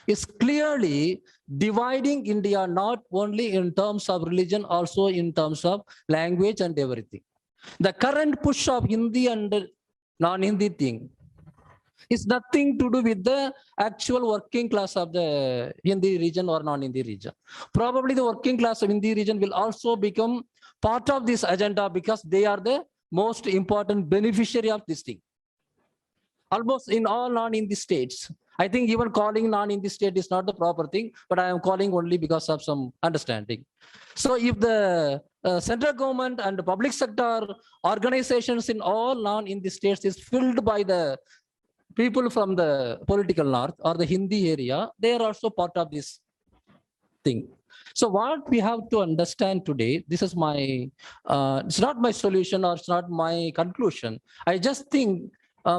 is clearly dividing India not only in terms of religion, also in terms of language and everything. The current push of Hindi and non-Hindi thing is nothing to do with the actual working class of the Hindi region or non-Hindi region. Probably the working class of Hindi region will also become part of this agenda because they are the most important beneficiary of this thing. Almost in all non-Hindi states. I think even calling non-Hindi state is not the proper thing, but I am calling only because of some understanding. So if the central government and the public sector organizations in all non-Hindi states is filled by the people from the political north or the Hindi area, they are also part of this thing. So what we have to understand today, this is my, it's not my solution or it's not my conclusion. I just think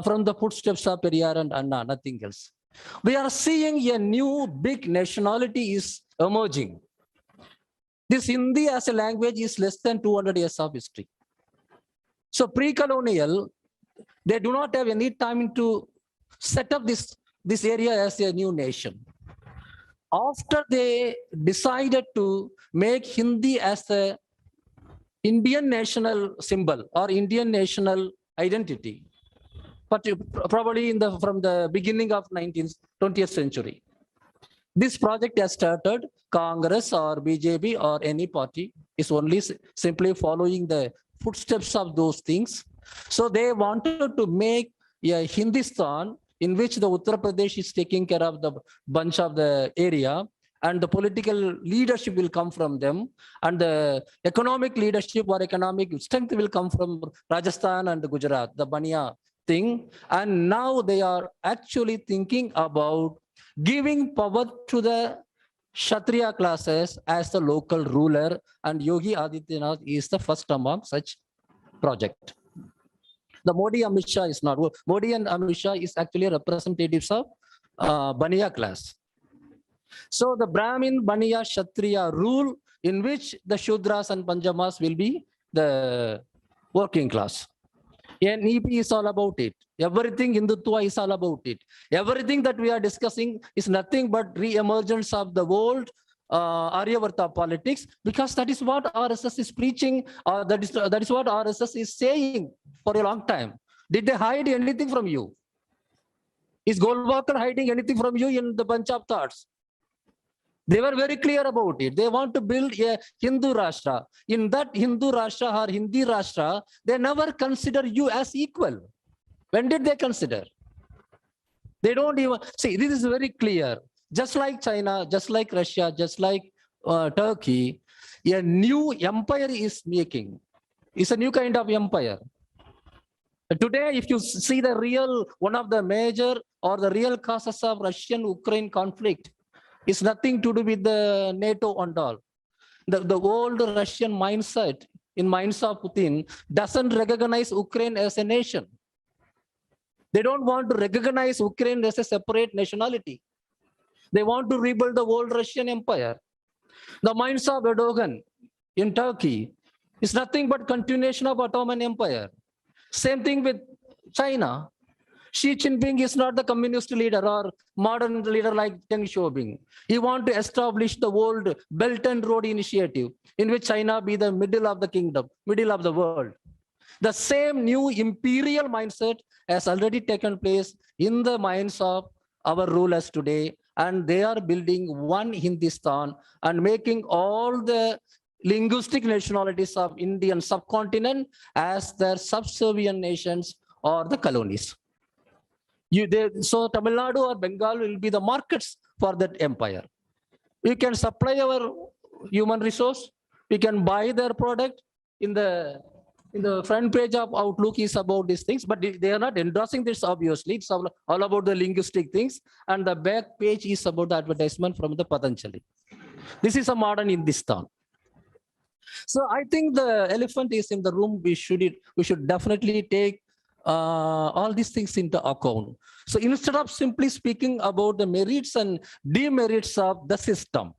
from the footsteps of Periyar and Anna, nothing else. We are seeing a new big nationality is emerging. This Hindi as a language is less than 200 years of history. So pre-colonial, they do not have any time to set up this area as a new nation. After they decided to make Hindi as the Indian national symbol or Indian national identity, but probably from the beginning of 20th century. This project has started, Congress or BJP or any party is only simply following the footsteps of those things. So they wanted to make a Hindustan in which the Uttar Pradesh is taking care of the bunch of the area and the political leadership will come from them and the economic leadership or economic strength will come from Rajasthan and Gujarat, the Baniya thing. And now they are actually thinking about giving power to the Kshatriya classes as the local ruler, and Yogi Adityanath is the first among such project. The Modi Amit Shah is not. Modi and Amit Shah is actually representatives of Baniya class. So the Brahmin, Baniya, Kshatriya rule in which the Shudras and Panjamas will be the working class. NEP is all about it. Everything Hindutva is all about it. Everything that we are discussing is nothing but re-emergence of the old Aryavarta politics, because that is what RSS is preaching, that is what RSS is saying for a long time. Did they hide anything from you? Is Golwalkar hiding anything from you in the bunch of thoughts? They were very clear about it. They want to build a Hindu Rashtra. In that Hindu Rashtra or Hindi Rashtra, they never consider you as equal. When did they consider? They don't even, see, this is very clear. Just like China, just like Russia, just like Turkey, a new empire is making. It's a new kind of empire. Today, if you see the real, one of the major or the real causes of Russian-Ukraine conflict, it's nothing to do with the NATO and all. The old Russian mindset in minds of Putin doesn't recognize Ukraine as a nation. They don't want to recognize Ukraine as a separate nationality. They want to rebuild the old Russian Empire. The minds of Erdogan in Turkey is nothing but continuation of Ottoman Empire. Same thing with China. Xi Jinping is not the communist leader or modern leader like Deng Xiaoping. He wants to establish the old Belt and Road Initiative, in which China be the middle of the kingdom, middle of the world. The same new imperial mindset has already taken place in the minds of our rulers today, and they are building one Hindustan and making all the linguistic nationalities of Indian subcontinent as their subservient nations or the colonies. So Tamil Nadu or Bengal will be the markets for that empire. We can supply our human resource. We can buy their product. In the front page of Outlook is about these things, but they are not endorsing this, obviously. It's all about the linguistic things. And the back page is about the advertisement from the Patanjali. This is a modern Hindustan. So I think the elephant is in the room. We should definitely take all these things into account. So instead of simply speaking about the merits and demerits of the system,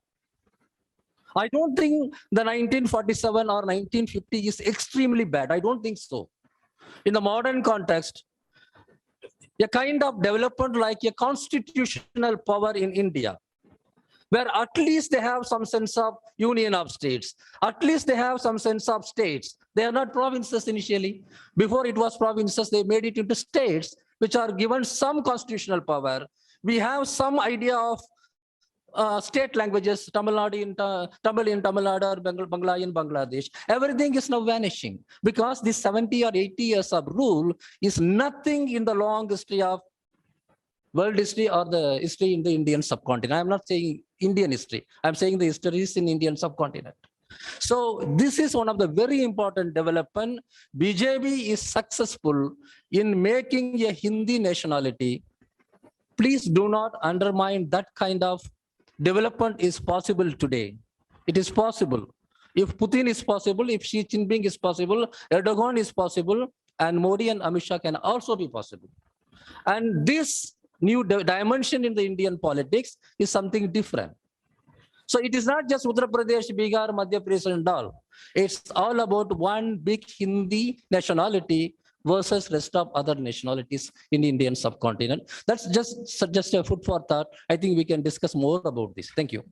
I don't think the 1947 or 1950 is extremely bad. I don't think so. In the modern context, a kind of development like a constitutional power in India, where at least they have some sense of union of states. At least they have some sense of states. They are not provinces initially. Before it was provinces, they made it into states, which are given some constitutional power. We have some idea of state languages, Tamil in Tamil Nadu, or Bangla in Bangladesh. Everything is now vanishing because this 70 or 80 years of rule is nothing in the long history of world history or the history in the Indian subcontinent. I'm not saying Indian history. I'm saying the histories in Indian subcontinent. So this is one of the very important development. BJP is successful in making a Hindi nationality. Please do not undermine that kind of development is possible today. It is possible. If Putin is possible, if Xi Jinping is possible, Erdogan is possible, and Modi and Amit Shah can also be possible. And this new dimension in the Indian politics is something different. So it is not just Uttar Pradesh, Bihar, Madhya Pradesh and all. It's all about one big Hindi nationality versus rest of other nationalities in the Indian subcontinent. That's just a food for thought. I think we can discuss more about this. Thank you.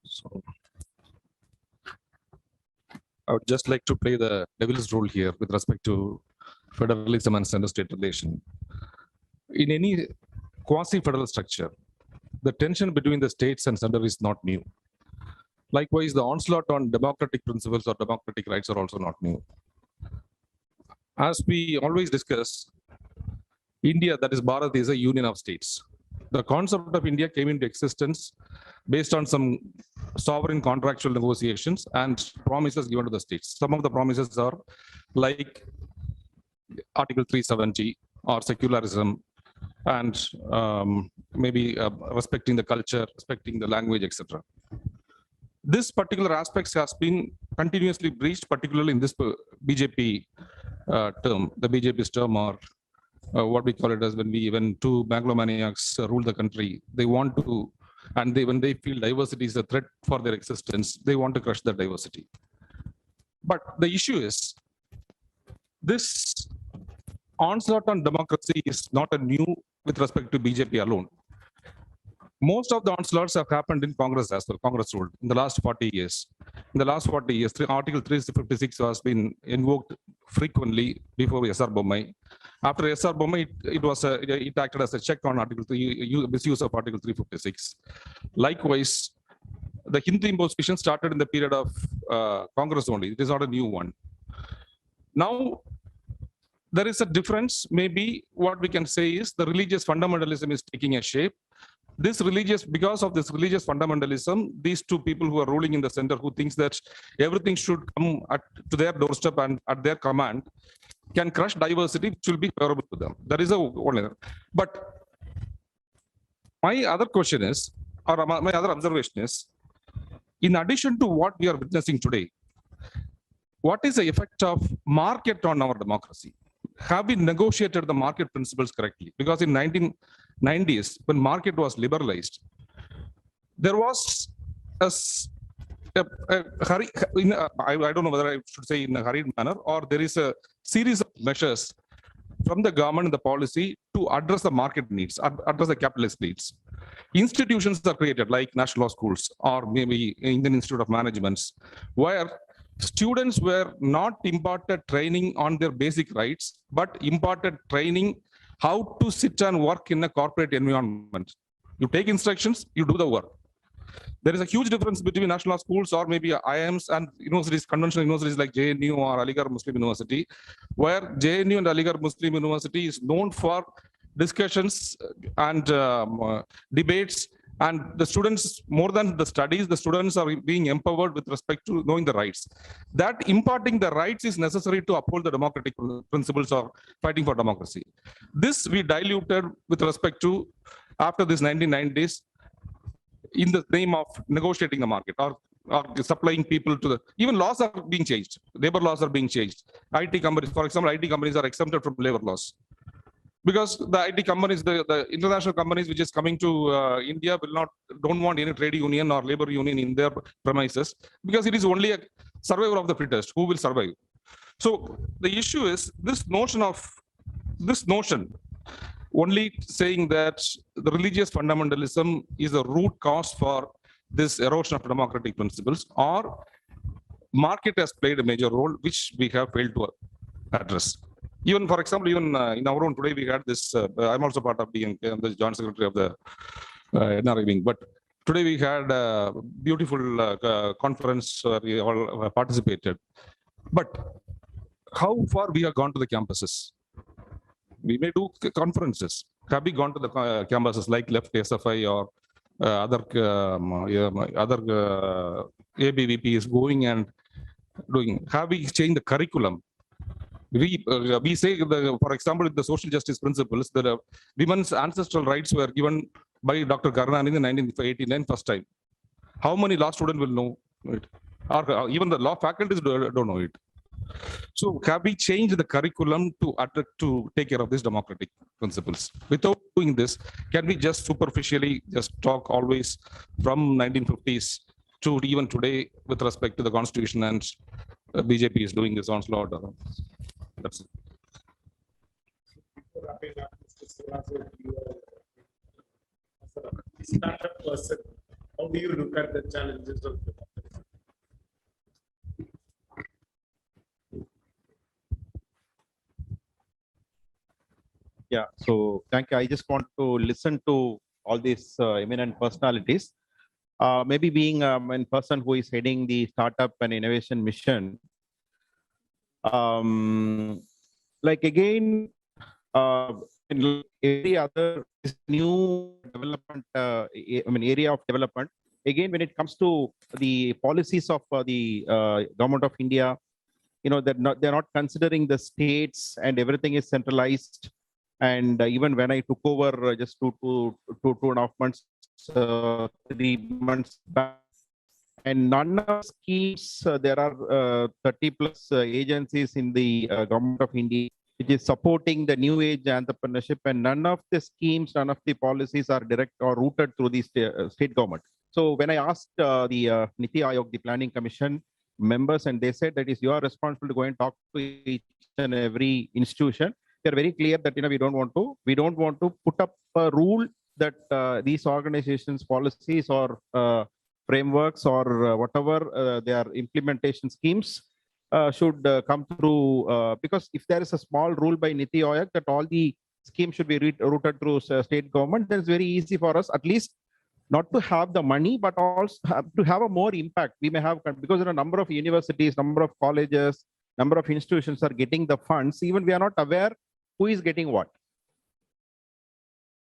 So, I would just like to play the devil's role here with respect to federalism and center-state relation. In any quasi-federal structure, the tension between the states and center is not new. Likewise, the onslaught on democratic principles or democratic rights are also not new. As we always discuss, India, that is Bharat, is a union of states. The concept of India came into existence based on some sovereign contractual negotiations and promises given to the states. Some of the promises are like Article 370 or secularism, and maybe respecting the culture, respecting the language, etc. This particular aspects has been continuously breached, particularly in this BJP term, the BJP's term, or what we call it as when two Bangalomaniacs rule the country, they want to, and when they feel diversity is a threat for their existence, they want to crush that diversity. But the issue is, this onslaught on democracy is not a new with respect to BJP alone. Most of the onslaughts have happened in Congress as well, Congress ruled in the last 40 years. In the last 40 years, Article 356 has been invoked frequently before SR Bommai. After SR Bommai, it acted as a check on Article 3, misuse of Article 356. Likewise, the Hindu imposition started in the period of Congress only. It is not a new one. Now, there is a difference. Maybe what we can say is the religious fundamentalism is taking a shape. Because of this religious fundamentalism, these two people who are ruling in the center, who thinks that everything should come to their doorstep and at their command, can crush diversity, which will be favorable to them. That is one. But my other question is, or my other observation is, in addition to what we are witnessing today, what is the effect of market on our democracy? have we negotiated the market principles correctly? Because in 1990s, when market was liberalized, there was a hurry, I don't know whether I should say in a hurried manner, or there is a series of measures from the government and the policy to address the market needs, address the capitalist needs. Institutions are created like national law schools or maybe Indian Institute of Management, where students were not imparted training on their basic rights, but imparted training how to sit and work in a corporate environment. You take instructions, you do the work. There is a huge difference between national law schools or maybe IIMs and universities, conventional universities like JNU or Aligarh Muslim University, where JNU and Aligarh Muslim University is known for discussions and debates, and the students, more than the studies, the students are being empowered with respect to knowing the rights. That imparting the rights is necessary to uphold the democratic principles or fighting for democracy. This we diluted with respect to after this 1990s, in the name of negotiating the market or supplying people to the, even laws are being changed. Labor laws are being changed. IT companies, for example, IT companies are exempted from labor laws. Because the IT companies, the international companies which is coming to India don't want any trade union or labor union in their premises, because it is only a survival of the fittest who will survive. So the issue is this notion only saying that the religious fundamentalism is a root cause for this erosion of democratic principles, or market has played a major role, which we have failed to address. Even, for example, even in our own today, we had this, I'm also part of being the joint secretary of the NRI wing, but today we had a beautiful conference where we all participated. But how far we have gone to the campuses? We may do conferences. Have we gone to the campuses like Left SFI or other ABVP is going and doing? Have we changed the curriculum? We say, for example, the social justice principles, the women's ancestral rights were given by Dr. Karnani in 1989 first time. How many law students will know it? Or even the law faculties don't know it. So have we changed the curriculum to take care of these democratic principles? Without doing this, can we just superficially just talk always from 1950s to even today with respect to the constitution, and BJP is doing this onslaught? That's it. Startup person, how do you look at the challenges of democracy? Yeah, so thank you. I just want to listen to all these eminent personalities. Maybe being a person who is heading the startup and innovation mission, like again, in every other new development, area of development, again, when it comes to the policies of the government of India, they're not considering the states, and everything is centralized. And even when I took over just two and a half months, 3 months back, and none of schemes, there are 30 plus agencies in the government of India, which is supporting the new age entrepreneurship, and none of the schemes, none of the policies are direct or rooted through the state government. So when I asked the Niti Aayog, the Planning Commission members, and they said that is your responsibility to go and talk to each and every institution. They're very clear that we don't want to put up a rule that these organizations' policies or frameworks or whatever their implementation schemes should come through, because if there is a small rule by Niti Aayog that all the schemes should be routed through state government, then it's very easy for us at least not to have the money, but also to have a more impact. We may have, because there are a number of universities, number of colleges, number of institutions are getting the funds. Even we are not aware who is getting what.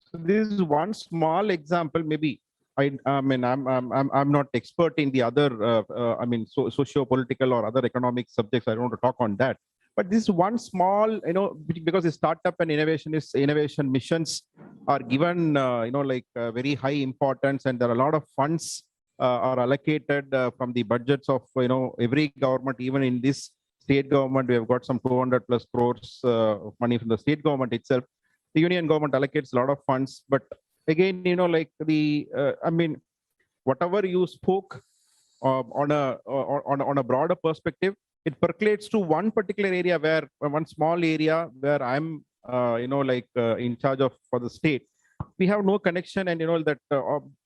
So this is one small example. Maybe I'm not expert in the other socio-political or other economic subjects. I don't want to talk on that. But this is one small, because the startup and innovation missions are given, very high importance, and there are a lot of funds are allocated from the budgets of every government, even in this state government, we have got some 200 plus crores of money from the state government itself. The union government allocates a lot of funds, but again, like I mean, whatever you spoke on a broader perspective, it percolates to one particular area where one small area where I'm in charge of for the state. We have no connection, and that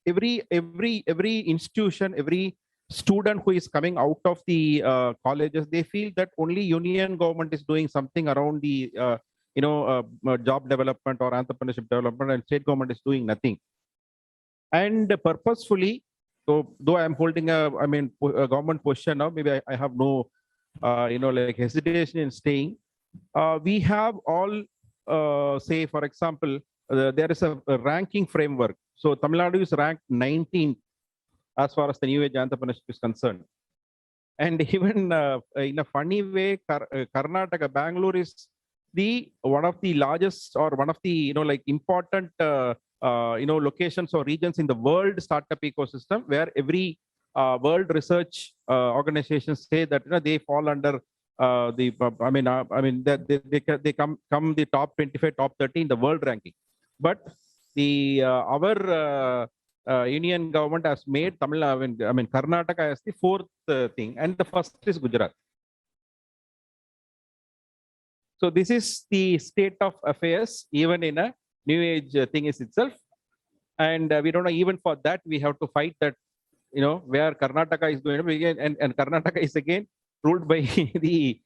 every institution, every student who is coming out of the colleges, they feel that only union government is doing something around the job development or entrepreneurship development, and state government is doing nothing. And purposefully, so though I'm holding a government position now, maybe I have no hesitation in staying. We have all say, for example, there is a ranking framework. So Tamil Nadu is ranked 19th as far as the new age entrepreneurship is concerned. And even in a funny way, Karnataka, Bangalore is one of the largest or one of the important locations or regions in the world startup ecosystem, where every world research organizations say that they fall under they come the top 25, top 30 in the world ranking. But our union government has made Karnataka as the fourth thing, and the first is Gujarat. So this is the state of affairs, even in a new age thing is itself. And we don't know, even for that, we have to fight that, where Karnataka is going to be, and Karnataka is again ruled by the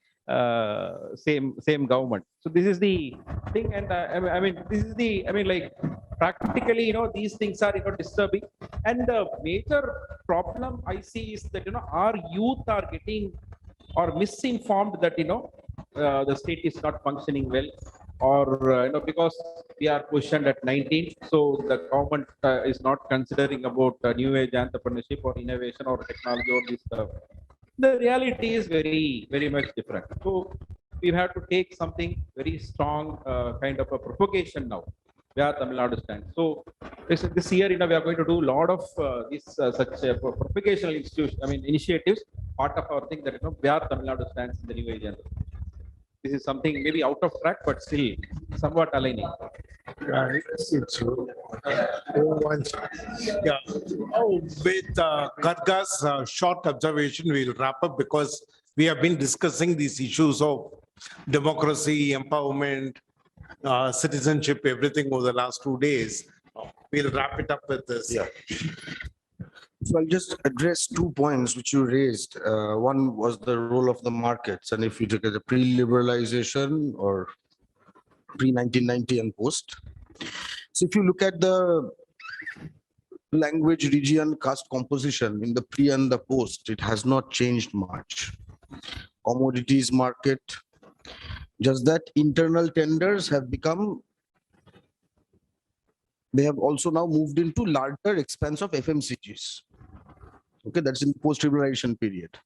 same government. So this is the thing, and practically, these things are disturbing. And the major problem I see is that our youth are getting or misinformed that the state is not functioning well, or because we are positioned at 19, so the government is not considering about new age entrepreneurship or innovation or technology or this stuff. The reality is very, very much different. So we have to take something very strong kind of a propagation now, where Tamil Nadu stands. So this year, we are going to do a lot of these such propagational initiatives. Part of our thing that where Tamil Nadu stands in the new age. This is something maybe out of track, but still somewhat aligning. With Garga's short observation, we'll wrap up, because we have been discussing these issues of democracy, empowerment, citizenship, everything over the last 2 days. We'll wrap it up with this. Yeah. So I'll just address 2 points which you raised. One was the role of the markets, and if you look at the pre-liberalization or pre-1990 and post. So if you look at the language, region, caste composition in the pre and the post, it has not changed much. Commodities market, just that internal tenders have become, they have also now moved into larger expanse of FMCGs. Okay, that's in post-liberalization period.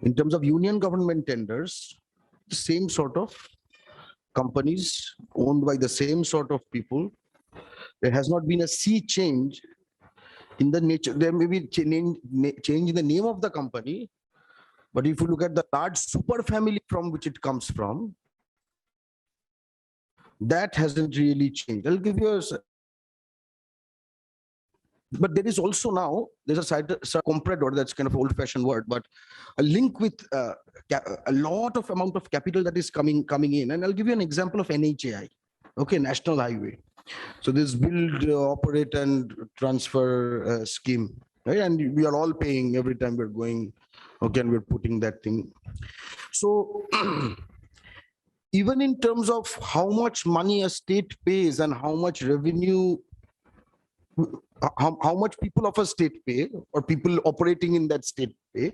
In terms of union government tenders, the same sort of companies owned by the same sort of people. There has not been a sea change in the nature. There may be change in the name of the company, but if you look at the large super family from which it comes from, that hasn't really changed. I'll give you a. But there is also now, there's a side comprador, that's kind of old-fashioned word, but a link with a lot of amount of capital that is coming in. And I'll give you an example of NHAI, okay, National Highway. So this build, operate and transfer scheme, right? And we are all paying every time we're going, okay, and we're putting that thing. So even in terms of how much money a state pays and how much revenue, how much people of a state pay or people operating in that state pay,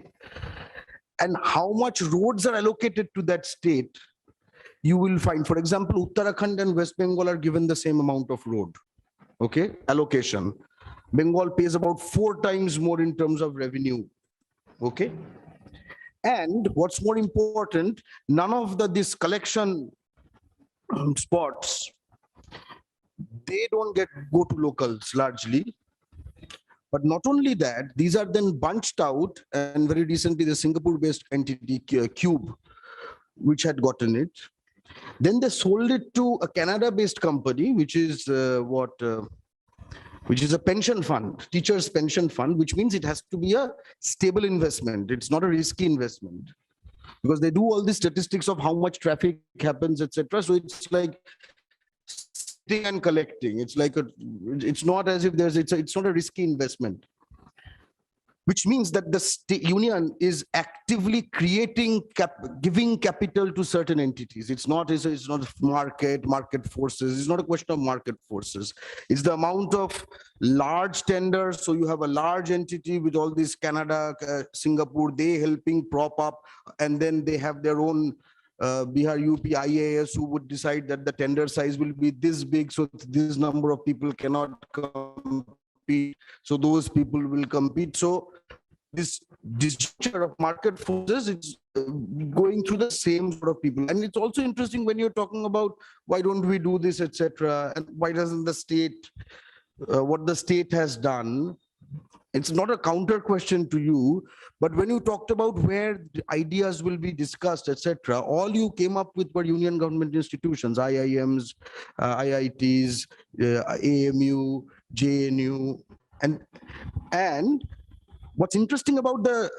and how much roads are allocated to that state, you will find, for example, Uttarakhand and West Bengal are given the same amount of road, okay, allocation. Bengal pays about 4 times more in terms of revenue, okay. And what's more important, none of this collection spots, they don't go to locals largely. But not only that, these are then bunched out, and very recently the Singapore-based entity Cube which had gotten it. Then they sold it to a Canada-based company, which is which is a pension fund, teachers' pension fund, which means it has to be a stable investment. It's not a risky investment, because they do all the statistics of how much traffic happens, etc. So it's like sitting and collecting. It's like it's not as if it's not a risky investment, which means that the state union is actively creating giving capital to certain entities. It's not market forces. It's not a question of market forces. It's the amount of large tenders. So you have a large entity with all these Canada, Singapore, they helping prop up, and then they have their own Bihar, UP, IAS who would decide that the tender size will be this big, so this number of people cannot compete, so those people will compete. So this disjuncture of market forces is going through the same sort of people. And it's also interesting when you're talking about why don't we do this, etc., and why doesn't the state, what the state has done. It's not a counter question to you, but when you talked about where ideas will be discussed, etc., all you came up with were union government institutions, IIMs, IITs, AMU, JNU, and what's interesting about the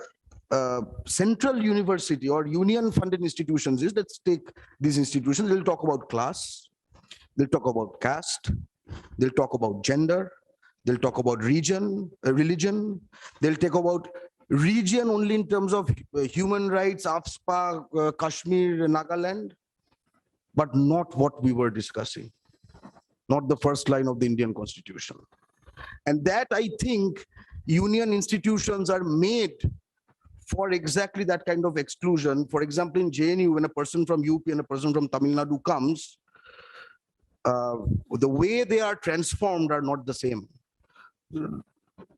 central university or union funded institutions is, let's take these institutions, they'll talk about class, they'll talk about caste, they'll talk about gender, they'll talk about religion, they'll talk about region only in terms of human rights, AFSPA, Kashmir, Nagaland, but not what we were discussing, not the first line of the Indian Constitution. And that, I think, union institutions are made for exactly that kind of exclusion. For example, in JNU, when a person from UP and a person from Tamil Nadu comes, the way they are transformed are not the same. You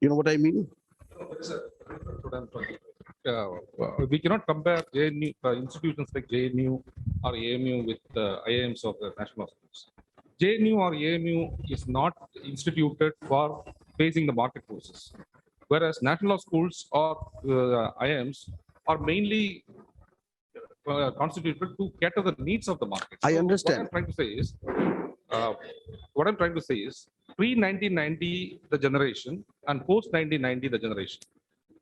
know what I mean? We cannot compare JNU, institutions like JNU or AMU with IIMs of the national schools. JNU or AMU is not instituted for facing the market forces, whereas national schools or IIMs are mainly constituted to cater the needs of the market. I understand. What I'm trying to say is, pre-1990 the generation and post-1990 the generation.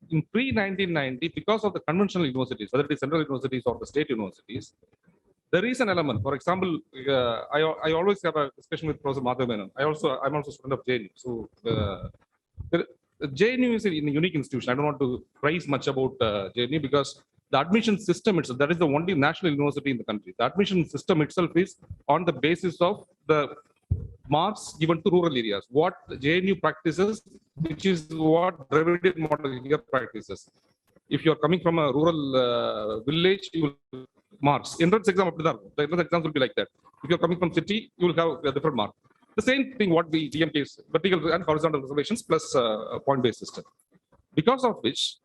In pre-1990, because of the conventional universities, whether it is central universities or the state universities, there is an element. For example, I always have a discussion with Professor Madhav Menon. I'm also a student of JNU. So JNU is a unique institution. I don't want to praise much about JNU because the admission system itself, that is the only national university in the country. The admission system itself is on the basis of the marks given to rural areas. What JNU practices, which is what Dravidian model here practices. If you are coming from a rural village, you will marks. Entrance exam, the entrance exams will be like that. If you are coming from city, you will have a different mark. The same thing what the DMK is, vertical and horizontal reservations plus point-based system. Because of which,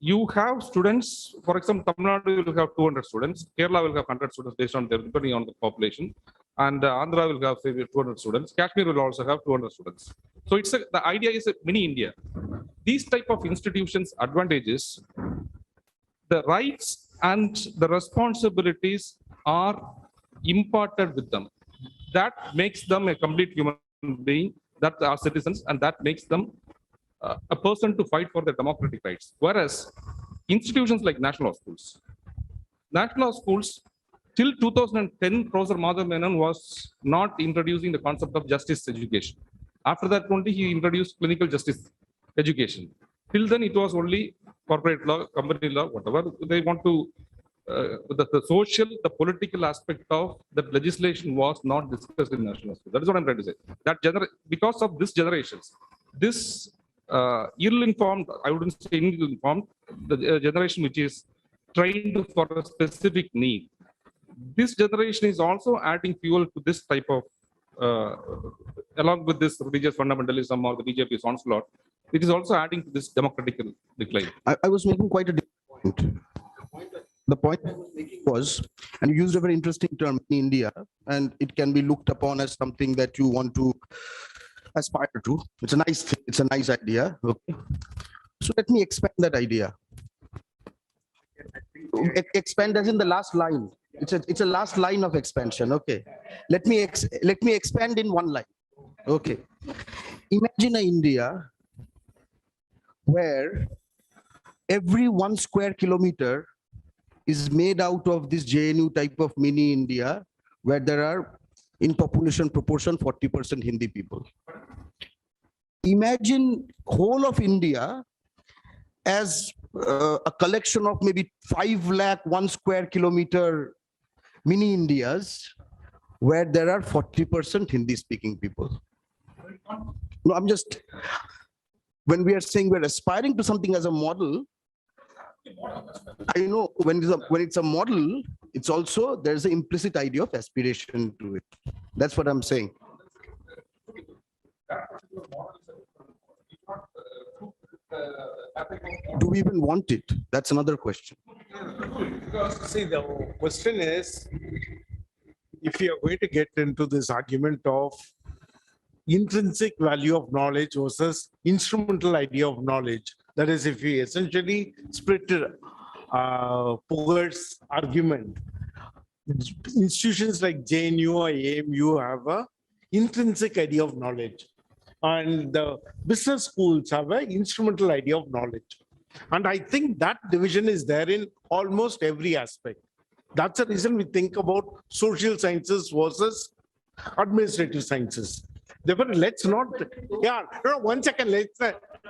you have students, for example, Tamil Nadu will have 200 students, Kerala will have 100 students based on their, depending on the population, and Andhra will have say 200 students, Kashmir will also have 200 students. So it's the idea is a mini India. These type of institutions' advantages, the rights and the responsibilities are imparted with them. That makes them a complete human being, that are citizens, and that makes them a person to fight for their democratic rights. Whereas institutions like national schools till 2010, Professor Madhav Menon was not introducing the concept of justice education. After that only he introduced clinical justice education. Till then it was only corporate law, company law, whatever. They want to, the social, the political aspect of that legislation was not discussed in national school. That is what I'm trying to say. That because of this generations, this ill-informed, I wouldn't say ill-informed, the generation which is trained for a specific need. This generation is also adding fuel to this type of, along with this religious fundamentalism or the BJP's onslaught, it is also adding to this democratic decline. I was making quite a different point. The point I was making was, and you used a very interesting term in India, and it can be looked upon as something that you want to aspire to. It's a nice thing. It's a nice idea. Okay. So let me expand that idea. expand as in the last line. It's a last line of expansion. Okay. Let me expand in one line. Okay. Imagine an India where every 1 square kilometer is made out of this JNU type of mini India, where there are in population proportion 40% Hindi people. Imagine whole of India as a collection of maybe 5 lakh 1 square kilometer mini Indias, where there are 40% Hindi speaking people. No, I'm just, when we are saying we're aspiring to something as a model, I know when it's a model, it's also, there's an implicit idea of aspiration to it. That's what I'm saying. Do we even want it? That's another question. See, the question is, if you are going to get into this argument of intrinsic value of knowledge versus instrumental idea of knowledge, that is, if we essentially split Pugar's argument, institutions like JNU or AMU have a intrinsic idea of knowledge, and the business schools have an instrumental idea of knowledge. And I think that division is there in almost every aspect. That's the reason we think about social sciences versus administrative sciences. Therefore, let's not, no, 1 second,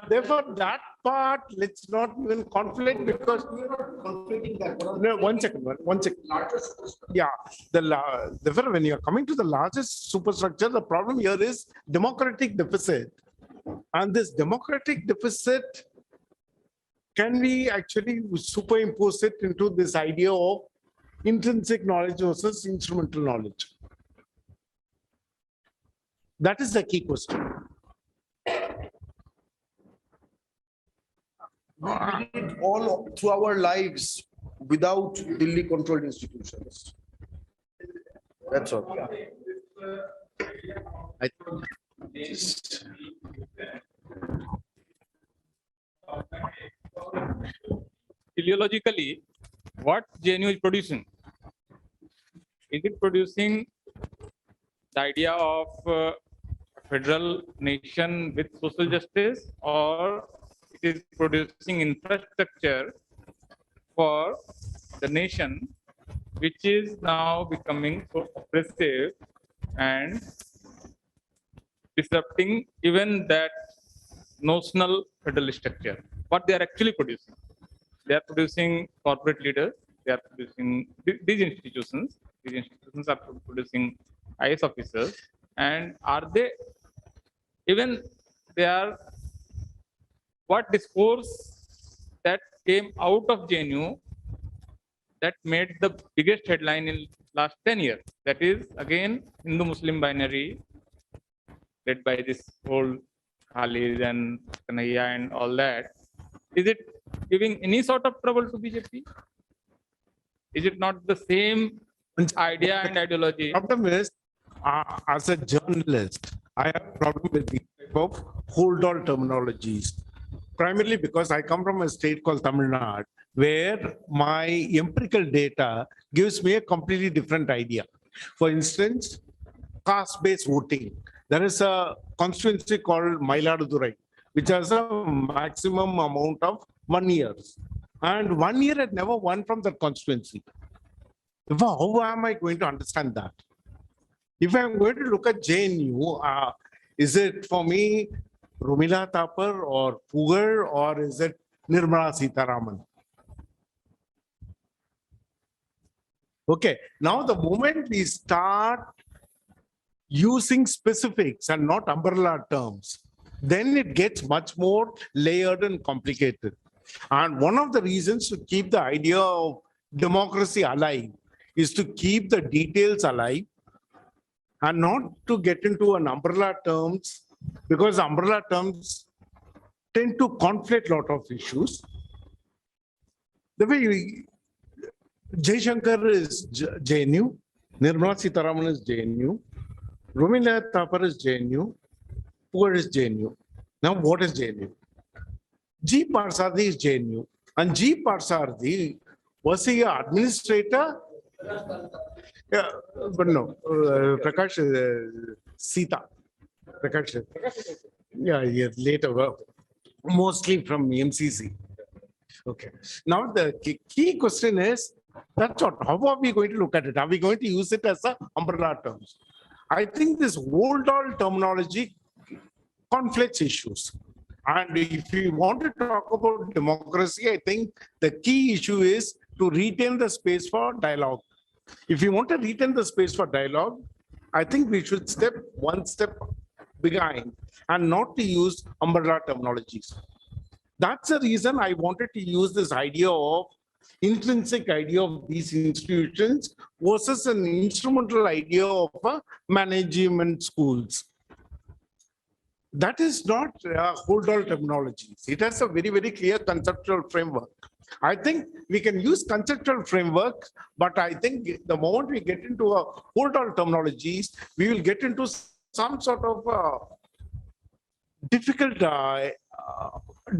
therefore, that part, let's not even conflict, because, no, 1 second. Yeah, therefore, when you're coming to the largest superstructure, the problem here is democratic deficit. And this democratic deficit, can we actually superimpose it into this idea of intrinsic knowledge versus instrumental knowledge? That is the key question. We did all through our lives without Delhi controlled institutions. That's all. I think Teleologically, what JNU is producing? Is it producing the idea of a federal nation with social justice, or it is producing infrastructure for the nation, which is now becoming so oppressive and disrupting even that notional federal structure? What they are actually producing? They are producing corporate leaders. They are producing these institutions. These institutions are producing IS officers. And are they even, they are, what discourse that came out of JNU that made the biggest headline in last 10 years? That is, again, Hindu-Muslim binary, led by this whole Khalid and Kanhaiya and all that. Is it giving any sort of trouble to BJP? Is it not the same idea and ideology? Problem is, as a journalist, I have a problem with the type of hold-all terminologies. Primarily because I come from a state called Tamil Nadu, where my empirical data gives me a completely different idea. For instance, caste-based voting. There is a constituency called Mailadurai, which has a maximum amount of 1 year. And 1 year had never won from that constituency. How am I going to understand that? If I'm going to look at JNU, is it for me Rumila Thapar or Pugar, or is it Nirmala Sitharaman? Okay, now the moment we start using specifics and not umbrella terms, then it gets much more layered and complicated. And one of the reasons to keep the idea of democracy alive is to keep the details alive and not to get into an umbrella terms, because umbrella terms tend to conflate a lot of issues. The way Jaishankar is JNU, Nirmala Sitharaman is JNU, Rumila Thapar is JNU, Pugar is JNU. Now what is JNU? G. Parsardi is JNU, and G. Parsardi Was he an administrator? Yeah, but no, Prakash, Sita. Prakash. Yeah, later, mostly from MCC. Okay. Now the key question is, that's what, how are we going to look at it? Are we going to use it as a umbrella terms? I think this old terminology conflicts issues. And if we want to talk about democracy, I think the key issue is to retain the space for dialogue. If you want to retain the space for dialogue, I think we should step one step behind and not to use umbrella terminologies. That's the reason I wanted to use this idea of intrinsic idea of these institutions versus an instrumental idea of management schools. That is not hold all terminologies. It has a very, very clear conceptual framework. I think we can use conceptual framework, but I think the moment we get into a hold all terminologies, we will get into some sort of difficult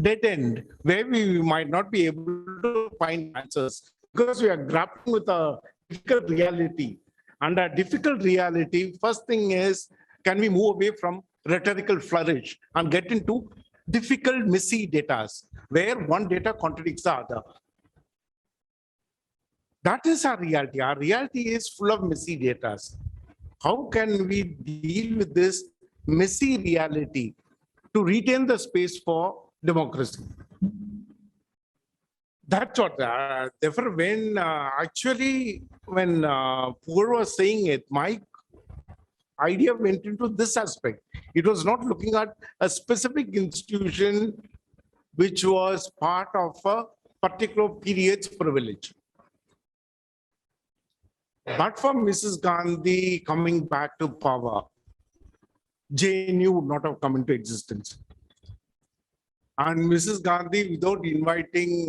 dead end where we might not be able to find answers because we are grappling with a difficult reality. And a difficult reality, first thing is, can we move away from rhetorical flourish and get into difficult, messy data where one data contradicts the other? That is our reality. Our reality is full of messy data. How can we deal with this messy reality to retain the space for democracy? That's what, therefore, when Poor was saying it, my idea went into this aspect. It was not looking at a specific institution which was part of a particular period's privilege. But for Mrs. Gandhi coming back to power, JNU would not have come into existence. And Mrs. Gandhi, without inviting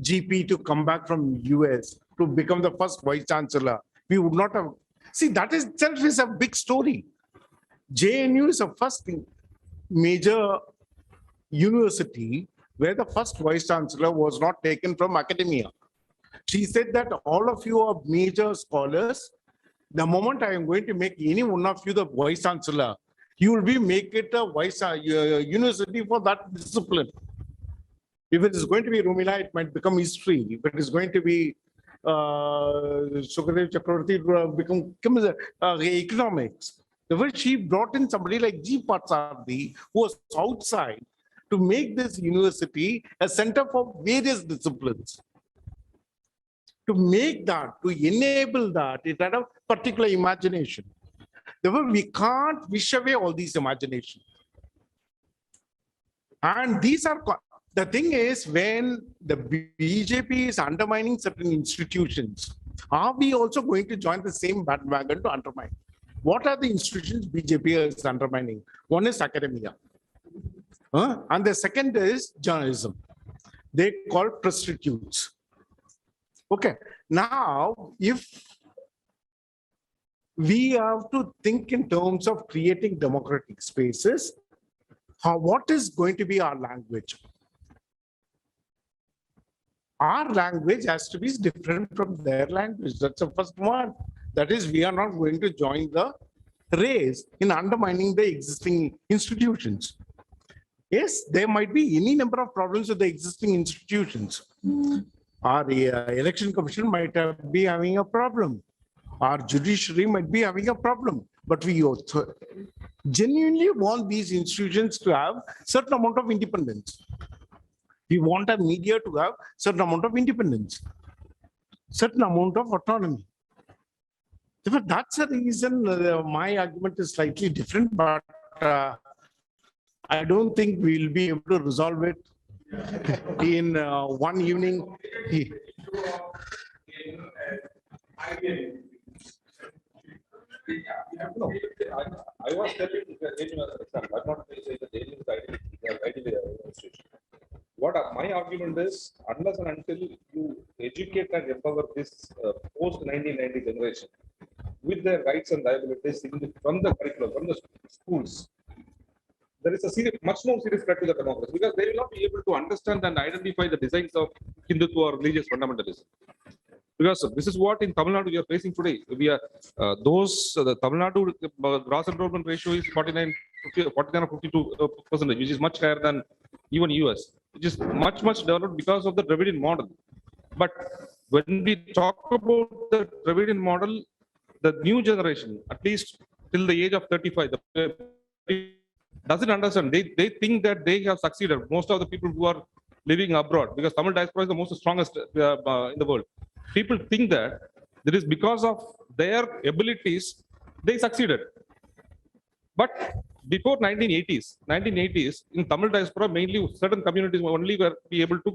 GP to come back from US to become the first vice chancellor, we would not have. See, that itself is a big story. JNU is the first major university where the first vice chancellor was not taken from academia. She said that all of you are major scholars. The moment I am going to make any one of you the vice chancellor, you will make it a university for that discipline. If it is going to be Rumila, it might become history. If it is going to be Sukadev Chakravarti, it will become economics. Therefore, she brought in somebody like G. Patsardi, who was outside, to make this university a center for various disciplines. To make that, to enable that, it had a particular imagination. Therefore, we can't wish away all these imaginations. And these are, the thing is, when the BJP is undermining certain institutions, are we also going to join the same bandwagon to undermine? What are the institutions BJP is undermining? One is academia. And the second is journalism. They call prostitutes. Okay, now if we have to think in terms of creating democratic spaces, what is going to be our language? Our language has to be different from their language. That's the first one. That is, we are not going to join the race in undermining the existing institutions. Yes, there might be any number of problems with the existing institutions. Our election commission might be having a problem. Our judiciary might be having a problem. But we also genuinely want these institutions to have certain amount of independence. We want a media to have certain amount of independence, certain amount of autonomy. Therefore, that's the reason my argument is slightly different, but I don't think we'll be able to resolve it in one evening. No, I was telling you as an example. I'm not saying that JNU is ideally administration. What my argument is, unless and until you educate and empower this post-1990 generation with their rights and liabilities from the curriculum, from the schools, there is a much more serious threat to the democracy, because they will not be able to understand and identify the designs of Hindutva or religious fundamentalism. Because this is what in Tamil Nadu we are facing today. We are the Tamil Nadu gross enrollment ratio is 49 or 52%, which is much higher than even US, which is much developed because of the Dravidian model. But when we talk about the Dravidian model, the new generation, at least till the age of 35, doesn't understand. They think that they have succeeded. Most of the people who are living abroad, because Tamil diaspora is the most strongest in the world. People think that it is because of their abilities they succeeded. But before 1980s in Tamil diaspora, mainly certain communities only were be able to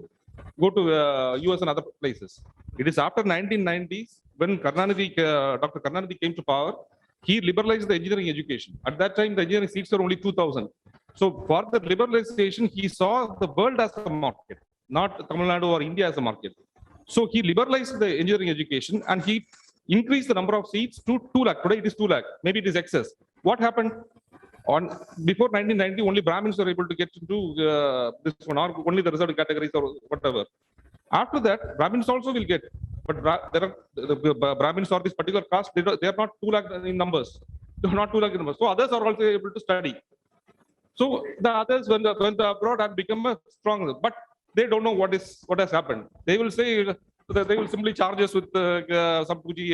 go to US and other places. It is after 1990s when Dr. Karnanidhi came to power, he liberalized the engineering education. At that time, the engineering seats were only 2,000. So for the liberalization, he saw the world as a market, not Tamil Nadu or India as a market. So he liberalized the engineering education and he increased the number of seats to 2 lakh. Today it is 2 lakh. Maybe it is excess. What happened? Before 1990, only Brahmins were able to get into this one, or only the reserved categories or whatever. After that, Brahmins also will get. But there are the Brahmins or this particular caste, they are not 2 lakh in numbers. They are not 2 lakh in numbers. So others are also able to study. So the others, when the abroad have become a strong, but they don't know what has happened. They will say they will simply charge us with some Puji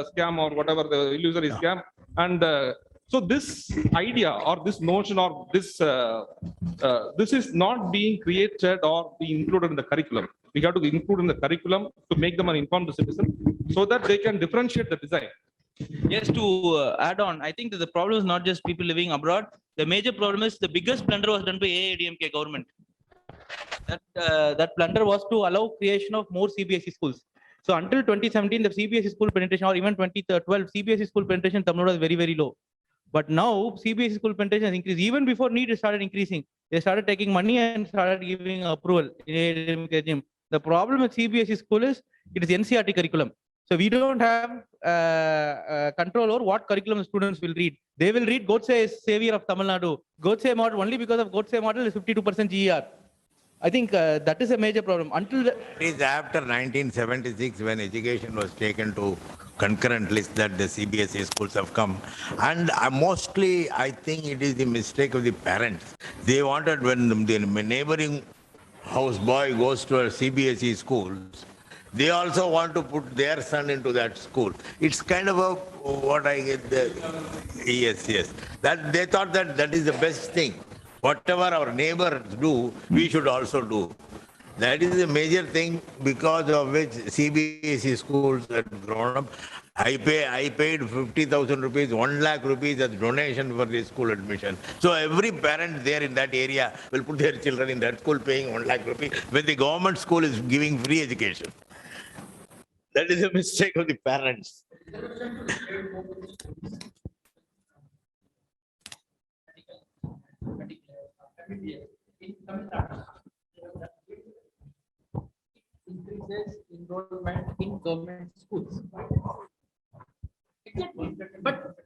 scam or whatever the illusory scam. And so this idea or this notion or this is not being created or being included in the curriculum. We have to include in the curriculum to make them an informed citizen so that they can differentiate the design. Yes, to add on, I think that the problem is not just people living abroad. The major problem is the biggest blunder was done by AIADMK government. That blunder was to allow creation of more CBSE schools. So until 2017, the CBSE school penetration, or even 2012, CBSE school penetration in Tamil Nadu was very, very low. But now CBSE school penetration has increased. Even before NEET started increasing, they started taking money and started giving approval in AIADMK regime. The problem with CBSE school is it is NCERT curriculum. So we don't have control over what curriculum the students will read. They will read Godse is savior of Tamil Nadu. Godse model, only because of Godse model is 52% GER. I think that is a major problem. Until it is after 1976 when education was taken to concurrent list that the CBSE schools have come. And mostly, I think it is the mistake of the parents. They wanted when the neighboring house boy goes to a CBSE schools, they also want to put their son into that school. It's kind of a, what I get there. Yes. That they thought that is the best thing. Whatever our neighbors do, we should also do. That is a major thing because of which CBSE schools have grown up. I paid 50,000 rupees, 1 lakh rupees as donation for the school admission. So every parent there in that area will put their children in that school paying 1 lakh rupees when the government school is giving free education. That is a mistake of the parents. Increases enrollment in government schools. Exactly. But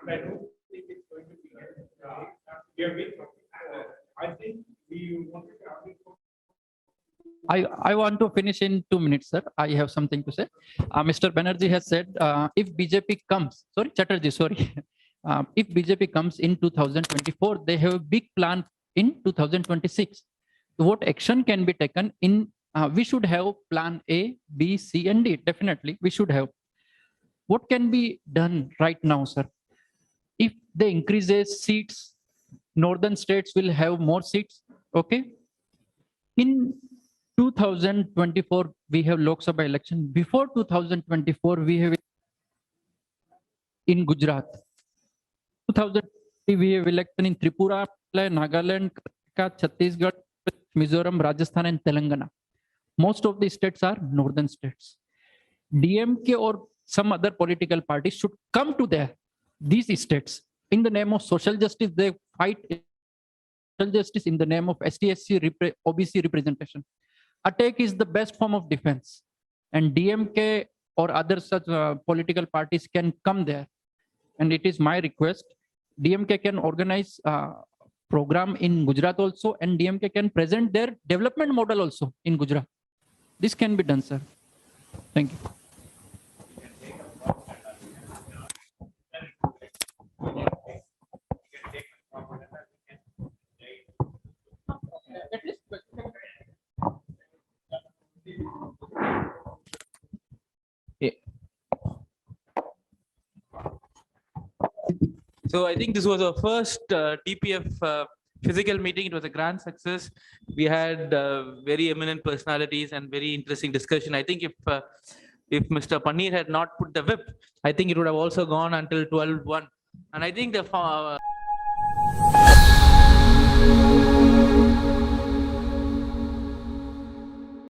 I don't think it's going to be I think we wanted to have it. I want to finish in 2 minutes, sir. I have something to say. Mr. Banerjee has said, if BJP comes, Chatterjee, if BJP comes in 2024, they have a big plan in 2026. What action can be taken in, we should have plan A, B, C, and D. Definitely, we should have. What can be done right now, sir? If they increases seats, northern states will have more seats, okay? In 2024, we have Lok Sabha election. Before 2024, we have in Gujarat. 2020, we have election in Tripura, Nagaland, Chhattisgarh, Mizoram, Rajasthan, and Telangana. Most of these states are northern states. DMK or some other political parties should come to these states. In the name of social justice, they fight social justice in the name of ST-SC OBC representation. Attack is the best form of defense. And DMK or other such political parties can come there. And it is my request, DMK can organize program in Gujarat also, and DMK can present their development model also in Gujarat. This can be done, sir. Thank you. So I think this was our first TPF physical meeting. It was a grand success. We had very eminent personalities and very interesting discussion. I think if Mr. Panneer had not put the whip, I think it would have also gone until 12:01. And I think the